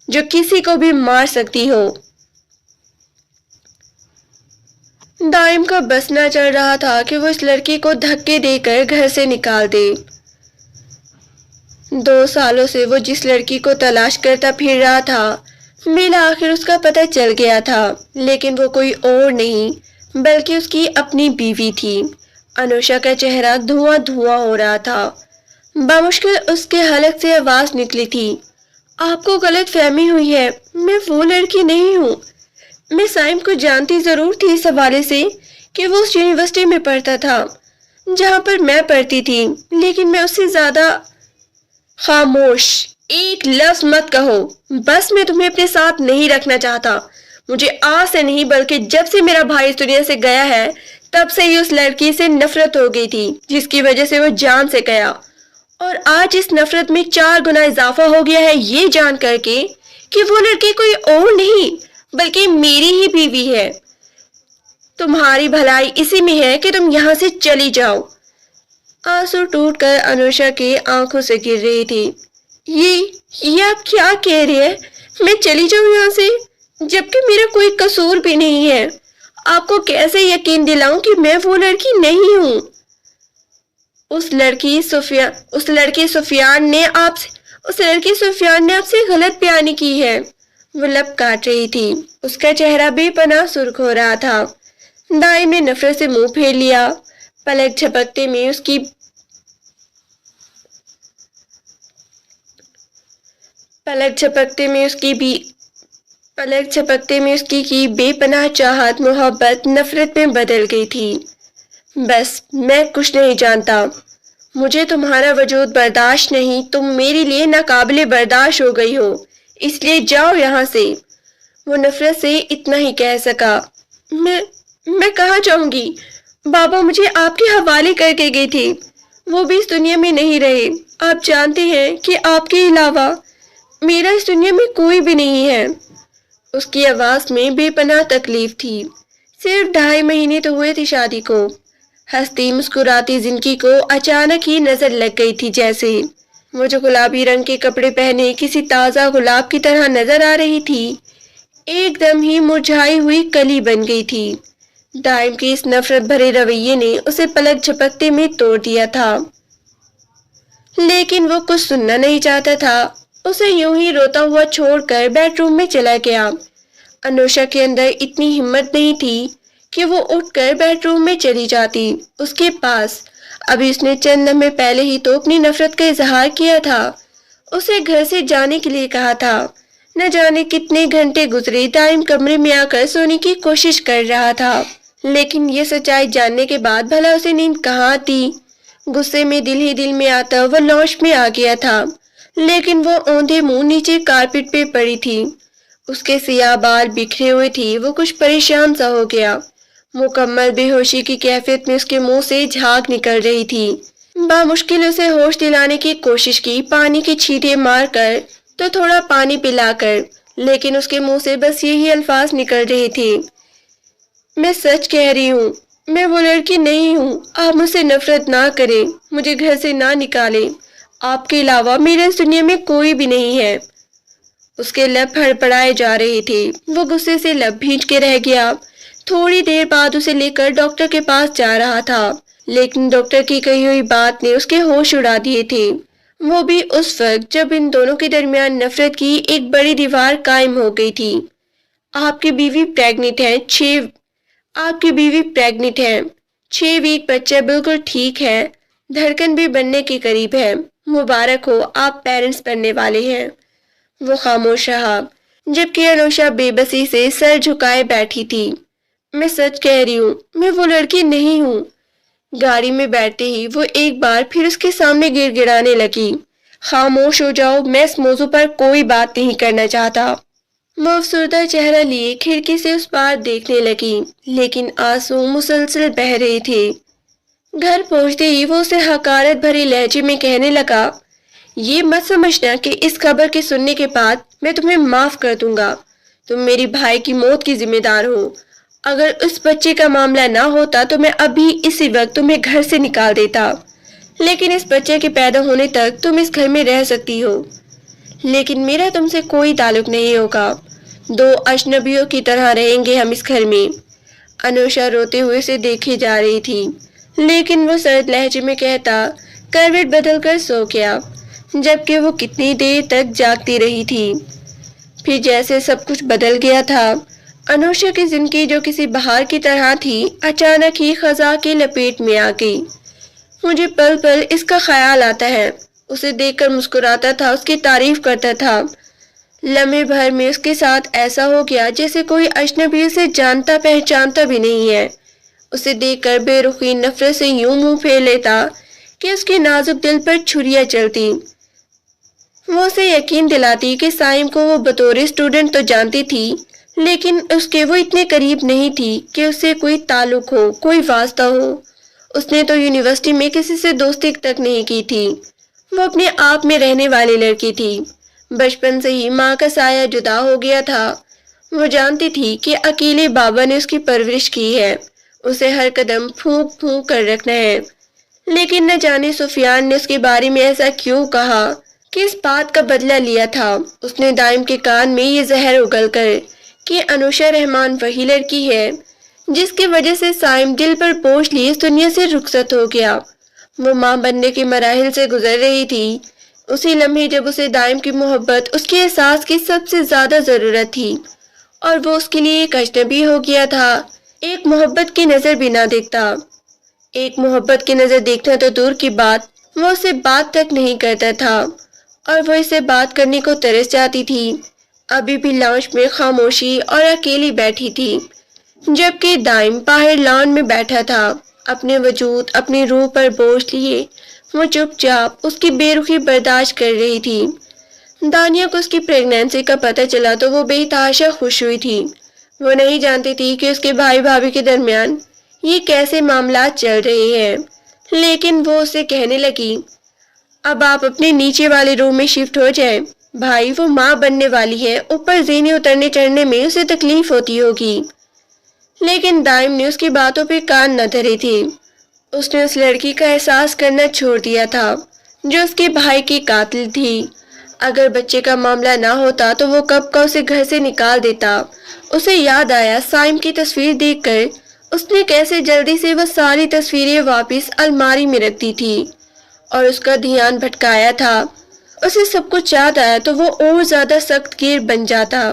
جو کسی کو بھی مار سکتی ہو۔ دائم کا بس نہ چل رہا تھا کہ وہ اس لڑکی کو دھکے دے کر گھر سے نکال دے۔ 2 سالوں سے وہ جس لڑکی کو تلاش کرتا پھر رہا تھا، بالآخر اس کا پتہ چل گیا تھا، لیکن وہ کوئی اور نہیں بلکہ اس کی اپنی بیوی تھی۔ انوشا کا چہرہ دھواں ہو رہا تھا۔ بمشکل اس کے حلق سے آواز نکلی تھی، آپ کو غلط فہمی ہوئی ہے، میں وہ لڑکی نہیں ہوں۔ میں سائم کو جانتی ضرور تھی اس حوالے سے کہ وہ اس یونیورسٹی میں پڑھتا تھا جہاں پر میں پڑھتی تھی، لیکن میں اس سے زیادہ… خاموش، ایک لفظ مت کہو، بس میں تمہیں اپنے ساتھ نہیں رکھنا چاہتا۔ مجھے آج سے نہیں بلکہ جب سے میرا بھائی اس دنیا سے گیا ہے تب سے ہی اس لڑکی سے نفرت ہو گئی تھی جس کی وجہ سے وہ جان سے گیا، اور آج اس نفرت میں 4 گنا اضافہ ہو گیا ہے یہ جان کر کے کہ وہ لڑکی کوئی اور نہیں بلکہ میری ہی بیوی ہے۔ تمہاری بھلائی اسی میں ہے کہ تم یہاں سے چلی جاؤ۔ آنسو ٹوٹ کر انوشا کی آنکھوں سے گر رہی تھی۔ یہ آپ کیا کہہ رہے ہیں؟ میں چلی جاؤں یہاں سے جبکہ میرا کوئی قصور بھی نہیں ہے؟ آپ کو کیسے یقین دلاؤں کہ میں وہ لڑکی نہیں ہوں؟ اس لڑکی سفیان نے آپ سے غلط بیانی کی ہے۔ وہ لب کاٹ رہی تھی، اس کا چہرہ بے پناہ سرخ ہو رہا تھا۔ دائم نے نفرت سے منہ پھیر لیا۔ پلک جھپکتے میں اس کی بے پناہ چاہت محبت نفرت میں بدل گئی تھی۔ بس میں کچھ نہیں جانتا، مجھے تمہارا وجود برداشت نہیں، تم میرے لیے ناقابل برداشت ہو گئی ہو، اس لیے جاؤ یہاں سے۔ وہ نفرت سے اتنا ہی کہہ سکا۔ میں کہاں جاؤں گی؟ بابا مجھے آپ کے حوالے کر کے گئی تھی، وہ بھی اس دنیا میں نہیں رہے۔ آپ جانتے ہیں کہ آپ کے علاوہ میرا اس دنیا میں کوئی بھی نہیں ہے۔ اس کی آواز میں بے پناہ تکلیف تھی۔ صرف 2.5 مہینے تو ہوئے تھے شادی کو۔ ہنستی مسکراتی زندگی کو اچانک ہی نظر لگ گئی تھی، جیسے وہ جو گلابی رنگ کے کپڑے پہنے کسی تازہ گلاب کی طرح نظر آ رہی تھی، ایک دم ہی مرجھائی ہوئی کلی بن گئی تھی۔ دائم کے اس نفرت بھرے رویے نے اسے پلک جھپکتے میں توڑ دیا تھا، لیکن وہ کچھ سننا نہیں چاہتا تھا۔ اسے یوں ہی روتا ہوا چھوڑ کر بیڈ روم میں چلا گیا۔ انوشا کے اندر اتنی ہمت نہیں تھی کہ وہ اٹھ کر بیڈ روم میں چلی جاتی اس کے پاس۔ ابھی اس نے چند لمحے پہلے ہی تو اپنی نفرت کا اظہار کیا تھا، اسے گھر سے جانے کے لیے کہا تھا۔ نہ جانے کتنے گھنٹے گزرے، دائم کمرے میں آ کر سونے کی کوشش کر رہا تھا، لیکن یہ سچائی جاننے کے بعد بھلا اسے نیند کہاں آتی؟ غصے میں دل ہی دل میں آتا وہ لاش میں آ گیا تھا، لیکن وہ اوندھے منہ نیچے کارپٹ پہ پڑی تھی۔ اس کے سیاہ بال بکھرے ہوئے تھی، وہ کچھ پریشان سا ہو گیا۔ مکمل بے ہوشی کی کیفیت میں اس کے منہ سے جھاگ نکل رہی تھی۔ بامشکل اسے ہوش دلانے کی کوشش کی، پانی کی چھینٹیں مار کر تو تھوڑا پانی پلا کر، لیکن اس کے منہ سے بس یہی الفاظ نکل رہے تھے، میں سچ کہہ رہی ہوں، میں وہ لڑکی نہیں ہوں، آپ مجھ سے نفرت نہ کریں، مجھے گھر سے نہ نکالیں، آپ کے علاوہ میرے اس دنیا میں کوئی بھی نہیں ہے۔ اس کے لب پھڑپڑائے جا رہے تھے، وہ غصے سے لب بھیج کے رہ گیا۔ تھوڑی دیر بعد اسے لے کر ڈاکٹر کے پاس جا رہا تھا، لیکن ڈاکٹر کی کہی ہوئی بات نے اس کے ہوش اڑا دیے تھے، وہ بھی اس وقت جب ان دونوں کے درمیان نفرت کی ایک بڑی دیوار قائم ہو گئی تھی۔ آپ کی بیوی پریگننٹ ہے، 6 ویک بچہ بالکل ٹھیک ہے، دھڑکن بھی بننے کے قریب ہے، مبارک ہو، آپ پیرنٹس بننے والے ہیں۔ وہ خاموش رہا، جبکہ انوشا بے بسی سے سر جھکائے بیٹھی تھی۔ میں سچ کہہ رہی ہوں، میں وہ لڑکی نہیں ہوں۔ گاڑی میں بیٹھتے ہی وہ ایک بار پھر اس کے سامنے گر گڑانے لگی۔ خاموش ہو جاؤ، میں اس موضوع پر کوئی بات نہیں کرنا چاہتا۔ وہ افسردہ چہرہ لیے کھڑکی سے اس پار دیکھنے لگی، لیکن آنسو مسلسل بہہ رہے تھے۔ گھر پہنچتے ہی وہ اسے حقارت بھرے لہجے میں کہنے لگا، یہ مت سمجھنا کہ اس خبر کے سننے کے بعد میں تمہیں معاف کر دوں گا، تم میری بھائی کی موت کی ذمہ دار ہو۔ اگر اس بچے کا معاملہ نہ ہوتا تو میں ابھی اسی وقت تمہیں گھر سے نکال دیتا، لیکن اس بچے کے پیدا ہونے تک تم اس گھر میں رہ سکتی ہو، لیکن میرا تم سے کوئی تعلق نہیں ہوگا، 2 اجنبیوں کی طرح رہیں گے ہم اس گھر میں۔ انوشا روتے ہوئے اسے دیکھے جا رہی تھی، لیکن وہ سرد لہجے میں کہتا کروٹ بدل کر سو گیا، جبکہ وہ کتنی دیر تک جاگتی رہی تھی۔ پھر جیسے سب کچھ بدل گیا تھا۔ انوشا کی زندگی جو کسی بہار کی طرح تھی، اچانک ہی خزاں کی لپیٹ میں آ گئی۔ مجھے پل پل اس کا خیال آتا ہے، اسے دیکھ کر مسکراتا تھا، اس کی تعریف کرتا تھا۔ لمحے بھر میں اس کے ساتھ ایسا ہو گیا جیسے کوئی اجنبی اسے جانتا پہچانتا بھی نہیں ہے۔ اسے دیکھ کر بے رخی نفرت سے یوں منہ پھیر لیتا کہ اس کے نازک دل پر چھریاں چلتی۔ وہ اسے یقین دلاتی کہ سائم کو وہ بطور اسٹوڈنٹ تو جانتی تھی، لیکن اس کے وہ اتنے قریب نہیں تھی کہ اس سے کوئی تعلق ہو، کوئی واسطہ ہو۔ اس نے تو یونیورسٹی میں کسی سے دوستی تک نہیں کی تھی، وہ اپنے آپ میں رہنے والی لڑکی تھی۔ بچپن سے ہی ماں کا سایہ جدا ہو گیا تھا، وہ جانتی تھی کہ اکیلے بابا نے اس کی پرورش کی ہے، اسے ہر قدم پھونک پھونک کر رکھنا ہے، لیکن نہ جانے سفیان نے اس کے بارے میں ایسا کیوں کہا، کس بات کا بدلہ لیا تھا۔ اس نے دائم کے کان میں یہ زہر اگل کر کہ انوشا رحمان وہی لڑکی ہے جس کی وجہ سے سائم دل پر بوجھ لیے اس دنیا سے رخصت ہو گیا۔ وہ ماں بننے کے مراحل سے گزر رہی تھی، اسی لمحے جب اسے دائم کی محبت، اس کے احساس کی سب سے زیادہ ضرورت تھی اور وہ اس کے لیے ایک اجنبی ہو گیا تھا، ایک محبت کی نظر بھی نہ دیکھتا۔ ایک محبت کی نظر دیکھنا تو دور کی بات، وہ اسے بات تک نہیں کرتا تھا اور وہ اسے بات کرنے کو ترس جاتی تھی۔ ابھی بھی لاؤنج میں خاموشی اور اکیلی بیٹھی تھی، جبکہ دائم باہر لان میں بیٹھا تھا، اپنے وجود، اپنی روح پر بوجھ لیے وہ چپ چاپ اس کی بے رخی برداشت کر رہی تھی۔ دانیہ کو اس کی پریگنینسی کا پتہ چلا تو وہ بے تحاشا خوش ہوئی تھی۔ وہ نہیں جانتی تھی کہ اس کے بھائی بھابھی کے درمیان یہ کیسے معاملات چل رہے ہیں، لیکن وہ اسے کہنے لگی، اب آپ اپنے نیچے والے روم میں شفٹ ہو جائیں، بھائی وہ ماں بننے والی ہے، اوپر زینے اترنے چڑھنے میں اسے تکلیف ہوتی ہوگی۔ لیکن دائم نے اس کی باتوں پہ کان نہ دھرے تھے۔ اس نے اس لڑکی کا احساس کرنا چھوڑ دیا تھا جو اس کے بھائی کی قاتل تھی۔ اگر بچے کا معاملہ نہ ہوتا تو وہ کب کا اسے گھر سے نکال دیتا۔ اسے یاد آیا سائم کی تصویر دیکھ کر اس نے کیسے جلدی سے وہ ساری تصویریں واپس الماری میں رکھ دی تھی اور اس کا دھیان بھٹکایا تھا۔ اسے سب کچھ یاد آیا تو وہ اور زیادہ سخت گیر بن جاتا۔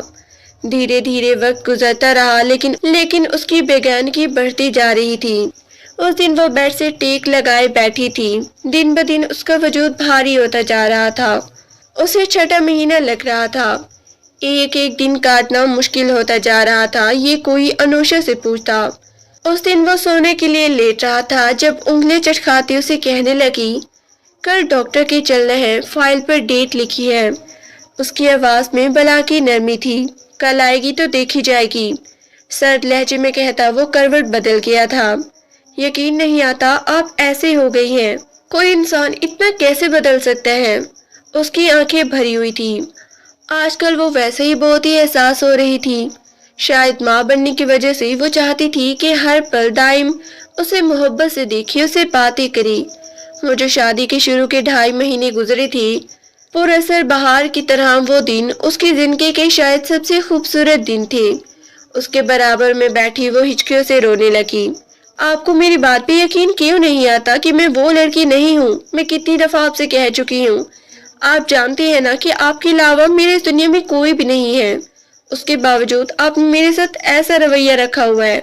دھیرے دھیرے وقت گزرتا رہا لیکن اس کی بیگانگی بڑھتی جا رہی تھی۔ اس دن وہ بیڈ سے ٹیک لگائے بیٹھی تھی، دن بدن اس کا وجود بھاری ہوتا جا رہا تھا۔ اسے چھٹا مہینہ لگ رہا تھا، ایک ایک دن کاٹنا مشکل ہوتا جا رہا تھا۔ یہ کوئی انوشا سے پوچھتا۔ اس دن وہ سونے کے لیے لیٹ رہا تھا جب انگلیں چٹکھاتی اسے کہنے لگی، کل ڈاکٹر کے چلنا ہے، فائل پر ڈیٹ لکھی ہے۔ اس کی آواز میں بلا کی نرمی تھی۔ کل آئے گی تو دیکھی جائے گی، سرد لہجے میں کہتا وہ کروٹ بدل گیا تھا۔ یقین نہیں آتا آپ ایسے ہو گئی ہیں، کوئی انسان اتنا کیسے بدل سکتا ہے؟ اس کی آنکھیں بھری ہوئی تھی۔ آج کل وہ ویسے ہی بہت ہی احساس ہو رہی تھی۔ شاید ماں بننے کی وجہ سے وہ چاہتی تھی کہ ہر پل دائم اسے محبت سے دیکھے، اسے باتیں کرے۔ وہ جو شادی کے شروع کے 2.5 مہینے گزرے تھے، پر اثر بہار کی طرح وہ دن اس کی زندگی کے شاید سب سے خوبصورت دن تھے۔ اس کے برابر میں بیٹھی وہ ہچکیوں سے رونے لگی۔ آپ کو میری بات پہ یقین کیوں نہیں آتا کہ میں وہ لڑکی نہیں ہوں؟ میں کتنی دفعہ آپ سے کہہ چکی ہوں، آپ جانتے ہیں نا کہ آپ کے علاوہ میرے اس دنیا میں کوئی بھی نہیں ہے۔ اس کے باوجود آپ نے میرے ساتھ ایسا رویہ رکھا ہوا ہے،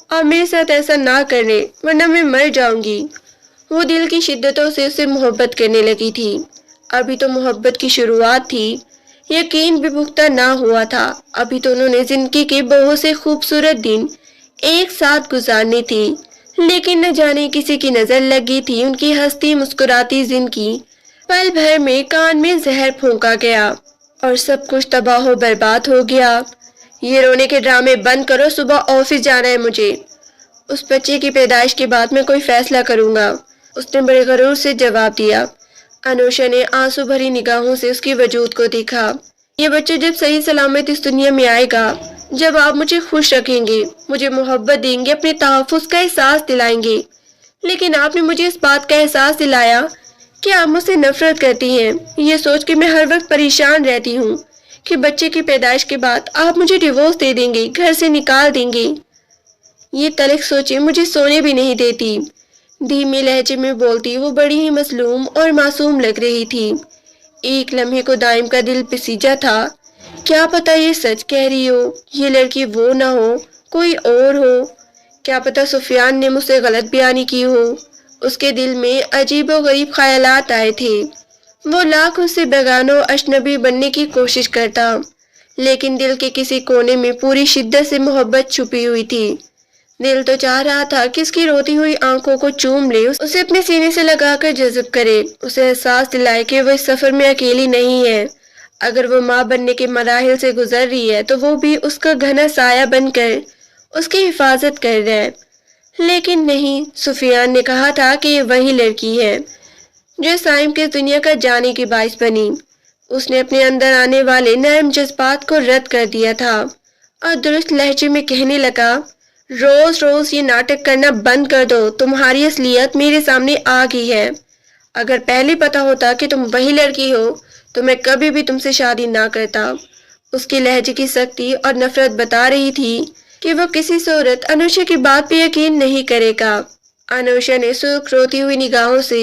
اور میرے ساتھ ایسا نہ کرنے ورنہ میں مر جاؤں گی۔ وہ دل کی شدتوں سے اسے محبت کرنے لگی تھی۔ ابھی تو محبت کی شروعات تھی، یقین بھی پختہ نہ ہوا تھا۔ ابھی تو انہوں نے زندگی کے بہت سے خوبصورت دن ایک ساتھ گزارنے تھے، لیکن نہ جانے کسی کی نظر لگی تھی ان کی ہنستی مسکراتی زندگی پل بھر میں کان میں زہر پھونکا گیا اور سب کچھ تباہ و برباد ہو گیا۔ یہ رونے کے ڈرامے بند کرو، صبح آفس جانا ہے مجھے۔ اس بچے کی پیدائش کے بعد میں کوئی فیصلہ کروں گا، اس نے بڑے غرور سے جواب دیا۔ انوشا نے آنسو بھری نگاہوں سے اس کے وجود کو دیکھا۔ یہ بچہ جب صحیح سلامت اس دنیا میں آئے گا، جب آپ مجھے خوش رکھیں گے، مجھے محبت دیں گے، اپنے تحفظ کا احساس دلائیں گے، لیکن آپ نے مجھے اس بات کا احساس دلایا کہ آپ مجھ سے نفرت کرتی ہیں۔ یہ سوچ کے میں ہر وقت پریشان رہتی ہوں کہ بچے کی پیدائش کے بعد آپ مجھے ڈیورس دے دیں گے، گھر سے نکال دیں گے۔ یہ تلخ سوچیں مجھے سونے بھی نہیں دیتی۔ دھیمے لہجے میں بولتی وہ بڑی ہی مظلوم اور معصوم لگ رہی تھی۔ ایک لمحے کو دائم کا دل پسیجا تھا، کیا پتا یہ سچ کہہ رہی ہو، یہ لڑکی وہ نہ ہو، کوئی اور ہو، کیا پتا سفیان نے مجھ سے غلط بیانی کی ہو۔ اس کے دل میں عجیب و غریب خیالات آئے تھے۔ وہ لاکھ اس سے بیگانہ و اجنبی بننے کی کوشش کرتا، لیکن دل کے کسی کونے میں پوری شدت سے محبت چھپی ہوئی تھی۔ دل تو چاہ رہا تھا کہ اس کی روتی ہوئی آنکھوں کو چوم لے، اسے اپنے سینے سے لگا کر جذب کرے، اسے احساس دلائے کہ وہ اس سفر میں اکیلی نہیں ہے۔ اگر وہ ماں بننے کے مراحل سے گزر رہی ہے تو وہ بھی اس کا گھنا سایہ بن کر اس کی حفاظت کر رہا ہے۔ لیکن نہیں، سفیان نے کہا تھا کہ یہ وہی لڑکی ہے جو سائم کے دنیا کا جانے کی باعث بنی۔ اس نے اپنے اندر آنے والے نرم جذبات کو رد کر دیا تھا اور درست لہجے میں کہنے لگا، روز روز یہ ناٹک کرنا بند کر دو، تمہاری اصلیت میرے سامنے آ گئی ہے۔ اگر پہلے پتا ہوتا کہ تم وہی لڑکی ہو تو میں کبھی بھی تم سے شادی نہ کرتا۔ اس کی لہجے کی سختی اور نفرت بتا رہی تھی کہ وہ کسی صورت انوشا کی بات پہ یقین نہیں کرے گا۔ انوشا نے سرخ روتی ہوئی نگاہوں سے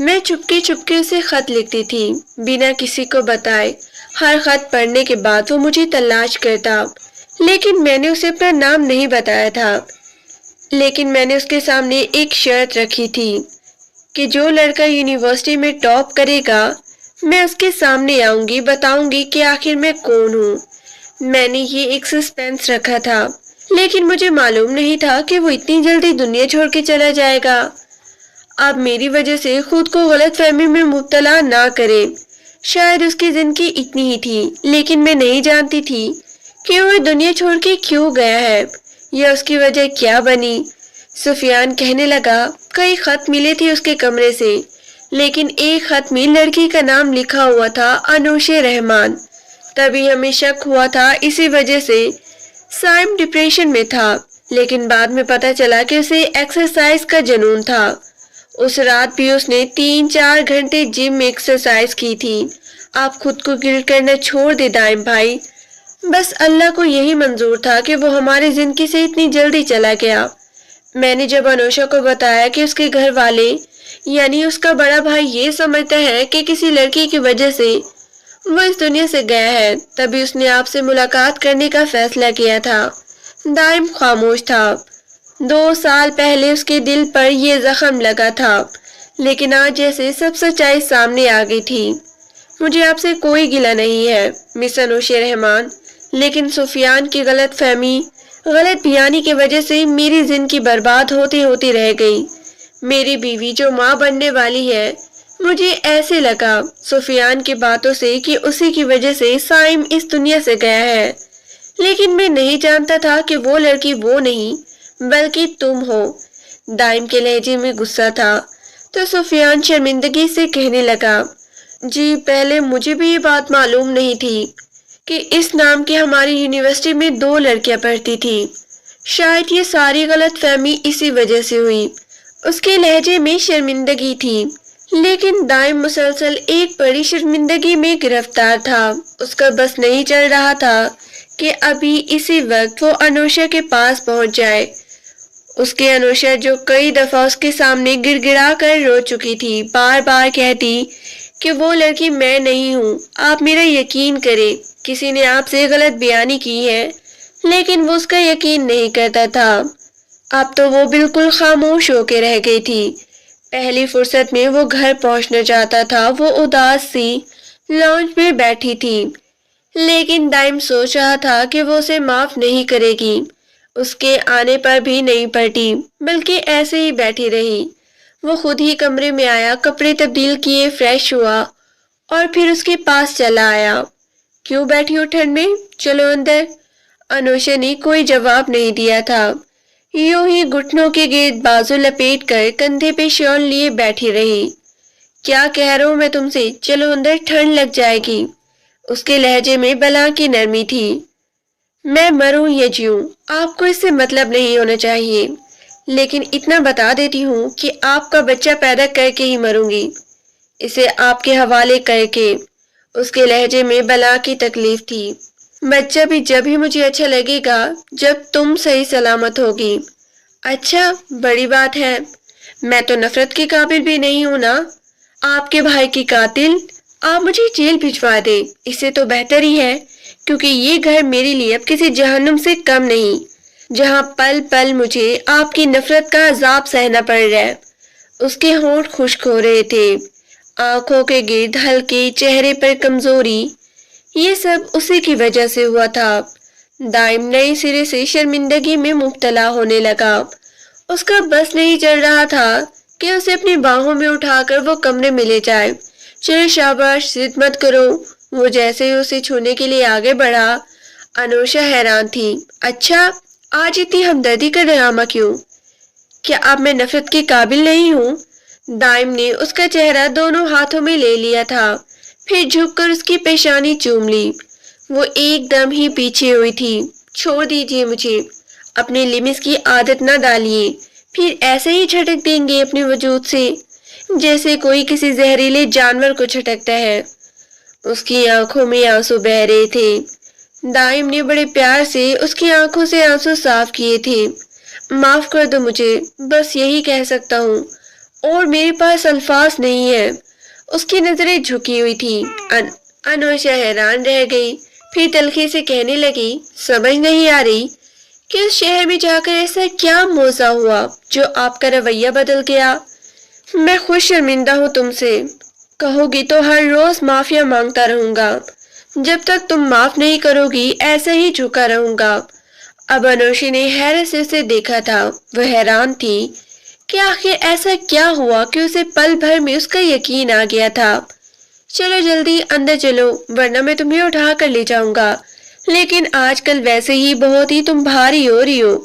میں چپکے چپکے اسے خط لکھتی تھی بنا کسی کو بتائے۔ ہر خط پڑھنے کے بعد وہ مجھے تلاش کرتا، لیکن میں نے اسے اپنا نام نہیں بتایا تھا۔ لیکن میں نے اس کے سامنے ایک شرط رکھی تھی کہ جو لڑکا یونیورسٹی میں ٹاپ کرے گا میں اس کے سامنے آؤں گی، بتاؤں گی کہ آخر میں کون ہوں۔ میں نے یہ ایک سسپینس رکھا تھا، لیکن مجھے معلوم نہیں تھا کہ وہ اتنی جلدی دنیا چھوڑ کے چلا جائے گا۔ اب میری وجہ سے خود کو غلط فہمی میں مبتلا نہ کرے۔ شاید اس کی زندگی اتنی ہی تھی، لیکن میں نہیں جانتی تھی کہ وہ دنیا چھوڑ کے کیوں گیا ہے یا اس کی وجہ کیا بنی۔ سفیان کہنے لگا، کئی خط ملے تھے اس کے کمرے سے، لیکن ایک خط میں لڑکی کا نام لکھا ہوا تھا، انوش رحمان۔ تبھی ہمیں شک ہوا تھا، اسی وجہ سے سائم ڈپریشن میں تھا، لیکن بعد میں پتا چلا کہ اسے ایکسرسائز کا جنون تھا۔ اس رات بھی اس نے 3-4 گھنٹے جم میں ایکسرسائز کی تھی۔ آپ خود کو گلٹ کرنا چھوڑ دے دائم بھائی، بس اللہ کو یہی منظور تھا کہ وہ ہماری زندگی سے اتنی جلدی چلا گیا۔ میں نے جب انوشا کو بتایا کہ اس کے گھر والے یعنی اس کا بڑا بھائی یہ سمجھتا ہے کہ کسی لڑکی کی وجہ سے وہ اس دنیا سے گیا ہے، تبھی اس نے آپ سے ملاقات کرنے کا فیصلہ کیا تھا۔ دائم خاموش تھا۔ 2 سال پہلے اس کے دل پر یہ زخم لگا تھا، لیکن آج جیسے سب سچائی سامنے آ گئی تھی۔ مجھے آپ سے کوئی گلہ نہیں ہے مس انوش رحمان، لیکن سفیان کی غلط فہمی، غلط بیانی کی وجہ سے میری زندگی برباد ہوتی ہوتی رہ گئی۔ میری بیوی جو ماں بننے والی ہے، مجھے ایسے لگا سفیان کی باتوں سے کہ اسی کی وجہ سے سائم اس دنیا سے گیا ہے، لیکن میں نہیں جانتا تھا کہ وہ لڑکی وہ نہیں بلکہ تم ہو۔ دائم کے لہجے میں غصہ تھا تو سفیان شرمندگی سے کہنے لگا، جی پہلے مجھے بھی یہ بات معلوم نہیں تھی کہ اس نام کی ہماری یونیورسٹی میں 2 لڑکیاں پڑھتی تھی۔ شاید یہ ساری غلط فہمی اسی وجہ سے ہوئی۔ اس کے لہجے میں شرمندگی تھی، لیکن دائم مسلسل ایک بڑی شرمندگی میں گرفتار تھا۔ اس کا بس نہیں چل رہا تھا کہ ابھی اسی وقت وہ انوشا کے پاس پہنچ جائے۔ اس کے انوشا جو کئی دفعہ اس کے سامنے گڑ گڑا کر رو چکی تھی، بار بار کہتی کہ وہ لڑکی میں نہیں ہوں، آپ میرا یقین کریں، کسی نے آپ سے غلط بیانی کی ہے، لیکن وہ اس کا یقین نہیں کرتا تھا۔ اب تو وہ بالکل خاموش ہو کے رہ گئی تھی۔ پہلی فرصت میں وہ گھر پہنچنا چاہتا تھا۔ وہ اداس سی لاؤنج میں بیٹھی تھی، لیکن دائم سوچ رہا تھا کہ وہ اسے معاف نہیں کرے گی۔ اس کے آنے پر بھی نہیں پلٹی، بلکہ ایسے ہی بیٹھی رہی۔ وہ خود ہی کمرے میں آیا، کپڑے تبدیل کیے، فریش ہوا اور پھر اس کے پاس چلا آیا۔ کیوں بیٹھی ہو ٹھنڈ میں؟ چلو اندر۔ انوشا نے کوئی جواب نہیں دیا تھا، یوں ہی گھٹنوں کے گرد بازو لپیٹ کر کندھے پہ شال لیے بیٹھی رہی۔ کیا کہہ رہا ہوں میں تم سے، چلو اندر، ٹھنڈ لگ جائے گی۔ اس کے لہجے میں بلا کی نرمی تھی۔ میں مروں یا جیوں آپ کو اس سے مطلب نہیں ہونا چاہیے، لیکن اتنا بتا دیتی ہوں کہ آپ کا بچہ پیدا کر کے ہی مروں گی، اسے آپ کے حوالے کر کے۔ اس کے لہجے میں بلا کی تکلیف تھی۔ بچہ بھی جب ہی مجھے اچھا لگے گا جب تم صحیح سلامت ہوگی۔ اچھا، بڑی بات ہے، میں تو نفرت کے قابل بھی نہیں ہوں نا۔ آپ کے بھائی کی قاتل، آپ مجھے جیل بھجوا دے، اس سے تو بہتر ہی ہے، کیونکہ یہ گھر میرے لیے اب کسی جہنم سے کم نہیں، جہاں پل پل مجھے آپ کی نفرت کا عذاب سہنا پڑ رہا ہے۔ اس کے ہونٹ خشک ہو رہے تھے، آنکھوں کے گرد ہلکے، چہرے پر کمزوری، یہ سب اسی کی وجہ سے ہوا تھا۔ دائم نئے سرے سے شرمندگی میں مبتلا ہونے لگا۔ اس کا بس نہیں چل رہا تھا کہ اسے اپنی باہوں میں اٹھا کر وہ کمرے میں لے جائے۔ چلو شاباش، ضد مت کرو۔ وہ جیسے ہی اسے چھونے کے لیے آگے بڑھا، انوشا حیران تھی۔ اچھا، آج اتنی ہمدردی کا ڈرامہ کیوں؟ کیا اب میں نفرت کے قابل نہیں ہوں؟ دائم نے اس کا چہرہ دونوں ہاتھوں میں لے لیا تھا، پھر جھک کر اس کی پیشانی چوم لی۔ وہ ایک دم ہی پیچھے ہوئی تھی۔ چھوڑ دیجیے مجھے، اپنے لمس کی عادت نہ ڈالیے، پھر ایسے ہی جھٹک دیں گے اپنے وجود سے جیسے کوئی کسی زہریلے جانور کو جھٹکتا ہے۔ اس کی آنکھوں میں آنسو بہ رہے تھے۔ دائم نے بڑے پیار سے اس کی آنکھوں سے آنسو صاف کیے تھے۔ معاف کر دو مجھے، بس یہی کہہ سکتا ہوں۔ اور میرے پاس الفاظ نہیں ہے۔ اس کی نظریں جھکی ہوئی تھی۔ انوشا حیران رہ گئی، پھر تلخی سے کہنے لگی، سمجھ نہیں آ رہی کہ اس شہر میں جا کر ایسا کیا موزہ ہوا جو آپ کا رویہ بدل گیا؟ میں خوش شرمندہ ہوں تم سے، کہو گی تو ہر روز معافیا مانگتا رہوں گا، جب تک تم معاف نہیں کرو گی ایسا ہی جھکا رہوں گا۔ اب انوشی نے حیرت سے اسے دیکھا تھا، وہ حیران تھی کہ آخر ایسا کیا ہوا کہ اسے پل بھر میں اس کا یقین آ گیا تھا۔ چلو جلدی اندر چلو ورنہ میں تمہیں اٹھا کر لے جاؤں گا، لیکن آج کل ویسے ہی بہت ہی تم بھاری ہو رہی ہو۔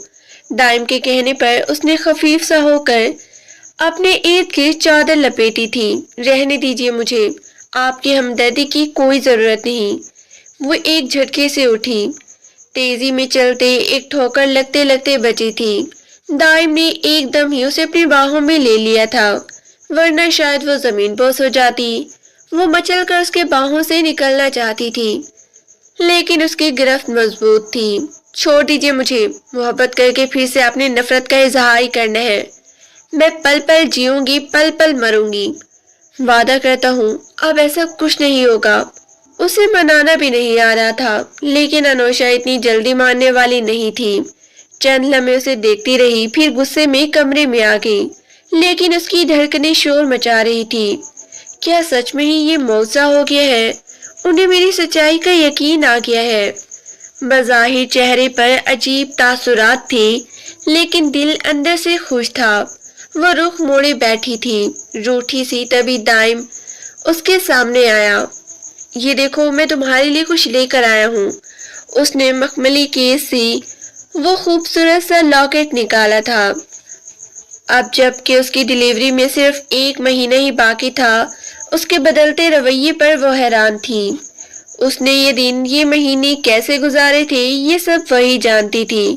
دائم کے کہنے پر اس نے خفیف سا ہو کر اپنے ارد گرد چادر لپیٹی تھی۔ رہنے دیجیے مجھے، آپ کی ہمدردی کی کوئی ضرورت نہیں۔ وہ ایک جھٹکے سے اٹھی، تیزی میں چلتے ایک ٹھوکر لگتے لگتے بچی تھی۔ دائم نے ایک دم ہی اسے اپنی باہوں میں لے لیا تھا، ورنہ شاید وہ زمین بوس ہو جاتی۔ وہ مچل کر اس کے باہوں سے نکلنا چاہتی تھی، لیکن اس کی گرفت مضبوط تھی۔ چھوڑ دیجیے مجھے، محبت کر کے پھر سے اپنی نفرت کا اظہار ہی کرنا ہے۔ میں پل پل جیوں گی، پل پل مروں گی، وعدہ کرتا ہوں اب ایسا کچھ نہیں ہوگا۔ اسے منانا بھی نہیں آ رہا تھا، لیکن انوشا اتنی جلدی ماننے والی نہیں تھی۔ چند لمحے اسے دیکھتی رہی، پھر غصے میں کمرے میں آ گئی، لیکن اس کی دھڑکنیں شور مچا رہی تھی۔ کیا سچ میں ہی یہ معجزہ ہو گیا ہے؟ انہیں میری سچائی کا یقین آ گیا ہے۔ بظاہر چہرے پر عجیب تاثرات تھے، لیکن دل اندر سے خوش تھا۔ وہ رخ موڑے بیٹھی تھی، روٹھی سی، تبھی دائم اس کے سامنے آیا۔ یہ دیکھو میں تمہارے لیے کچھ لے کر آیا ہوں۔ اس نے مخملی کیس سے وہ خوبصورت سا لاکٹ نکالا تھا۔ اب جب کہ اس کی ڈیلیوری میں صرف 1 مہینہ ہی باقی تھا، اس کے بدلتے رویے پر وہ حیران تھی۔ اس نے یہ دن، یہ مہینے کیسے گزارے تھے یہ سب وہی جانتی تھی،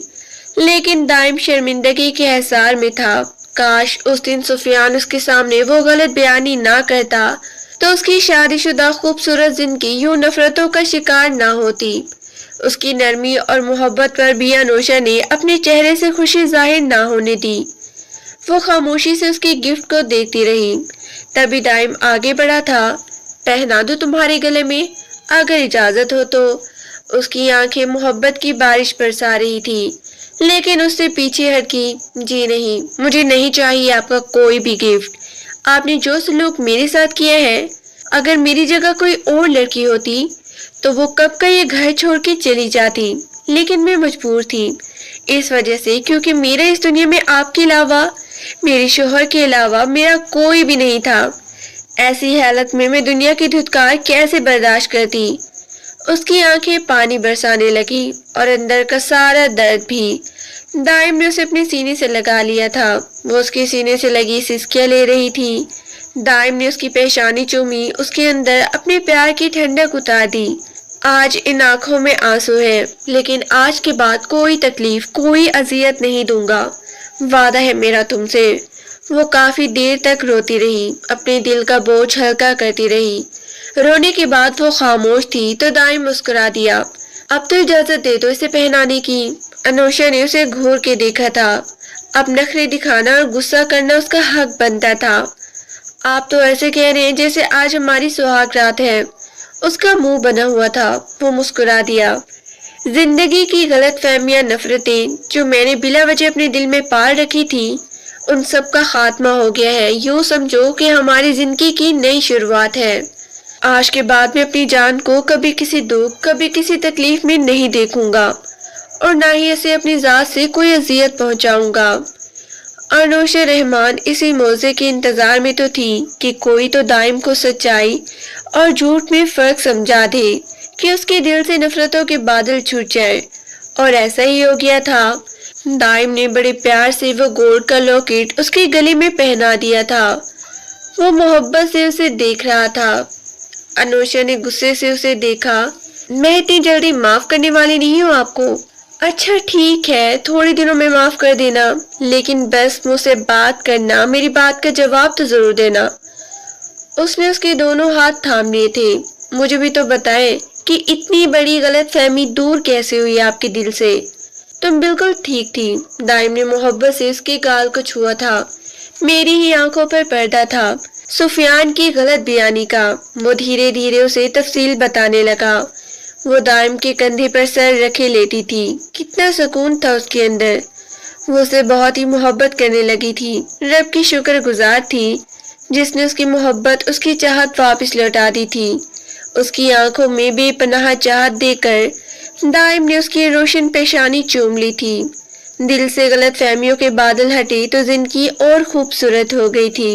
لیکن دائم شرمندگی کے حصار میں تھا۔ کاش اس دن سفیان اس کے سامنے وہ غلط بیانی نہ کرتا تو اس کی شادی شدہ خوبصورت زندگی یوں نفرتوں کا شکار نہ ہوتی۔ اس کی نرمی اور محبت پر بھی انوشا نے اپنے چہرے سے خوشی ظاہر نہ ہونے دی۔ وہ خاموشی سے اس کی گفٹ کو دیکھتی رہی، تبھی دائم آگے بڑھا تھا۔ پہنا دو تمہارے گلے میں اگر اجازت ہو تو۔ اس کی آنکھیں محبت کی بارش برسا رہی تھی، لیکن اس سے پیچھے ہٹی۔ جی نہیں، مجھے نہیں چاہیے آپ کا کوئی بھی گفٹ۔ آپ نے جو سلوک میرے ساتھ کیا ہے، اگر میری جگہ کوئی اور لڑکی ہوتی تو وہ کب کا یہ گھر چھوڑ کے چلی جاتی، لیکن میں مجبور تھی، اس وجہ سے کیونکہ میرا اس دنیا میں آپ کے علاوہ، میرے شوہر کے علاوہ میرا کوئی بھی نہیں تھا۔ ایسی حالت میں دنیا کی دھتکار کیسے برداشت کرتی؟ اس کی آنکھیں پانی برسانے لگی اور اندر کا سارا درد بھی۔ دائم نے اسے اپنے سینے سے لگا لیا تھا، وہ اس کے سینے سے لگی سسکیاں لے رہی تھی۔ دائم نے اس کی پیشانی چومی، اس کے اندر اپنے پیار کی ٹھنڈک اتار دی۔ آج ان آنکھوں میں آنسو ہے، لیکن آج کے بعد کوئی تکلیف، کوئی اذیت نہیں دوں گا، وعدہ ہے میرا تم سے۔ وہ کافی دیر تک روتی رہی، اپنے دل کا بوجھ ہلکا کرتی رہی۔ رونے کے بعد وہ خاموش تھی تو دائم مسکرا دیا۔ اب تو اجازت دے دو اسے پہنانے کی۔ انوشا نے اسے گھور کے دیکھا تھا، اب نخرے دکھانا اور غصہ کرنا اس کا حق بنتا تھا۔ آپ تو ایسے کہہ رہے ہیں جیسے آج ہماری سہاگ رات ہے۔ اس کا منہ بنا ہوا تھا، وہ مسکرا دیا۔ زندگی کی غلط فہمیاں، نفرتیں جو میں نے بلا وجہ اپنے دل میں پال رکھی تھی، ان سب کا خاتمہ ہو گیا ہے۔ یوں سمجھو کہ ہماری زندگی کی نئی شروعات ہے۔ آج کے بعد میں اپنی جان کو کبھی کسی دکھ، کبھی کسی تکلیف میں نہیں دیکھوں گا، اور نہ ہی اسے اپنی ذات سے کوئی اذیت پہنچاؤں گا۔ انوشا رحمان اسی موضوع کے انتظار میں تو تھی کہ کوئی تو دائم کو سچائی اور جھوٹ میں فرق سمجھا دے، کہ اس کے دل سے نفرتوں کے بادل چھوٹ جائے، اور ایسا ہی ہو گیا تھا۔ دائم نے بڑے پیار سے وہ گولڈ کا لاکٹ اس کے گلے میں پہنا دیا تھا۔ وہ محبت سے اسے دیکھ رہا تھا۔ انوشا نے غصے سے اسے دیکھا۔ میں اتنی جلدی معاف کرنے والی نہیں ہوں آپ کو۔ اچھا ٹھیک ہے، تھوڑے دنوں میں معاف کر دینا، لیکن بس مجھ سے بات کرنا، میری بات کا جواب تو ضرور دینا۔ اس نے اس کے دونوں ہاتھ تھام لیے تھے۔ مجھے بھی تو بتائیں کہ اتنی بڑی غلط فہمی دور کیسے ہوئی آپ کے دل سے؟ تم بالکل ٹھیک تھی۔ دائم نے محبت سے اس کے گال کو چھوا تھا۔ میری ہی آنکھوں پر پردہ تھا سفیان کی غلط بیانی کا۔ وہ دھیرے دھیرے اسے تفصیل بتانے لگا۔ وہ دائم کے کندھے پر سر رکھے لیٹی تھی۔ کتنا سکون تھا اس کے اندر۔ وہ اسے بہت ہی محبت کرنے لگی تھی۔ رب کی شکر گزار تھی جس نے اس کی محبت، اس کی چاہت واپس لوٹا دی تھی۔ اس کی آنکھوں میں بے پناہ چاہت دے کر دائم نے اس کی روشن پیشانی چوم لی تھی۔ دل سے غلط فہمیوں کے بادل ہٹے تو زندگی اور خوبصورت ہو گئی تھی۔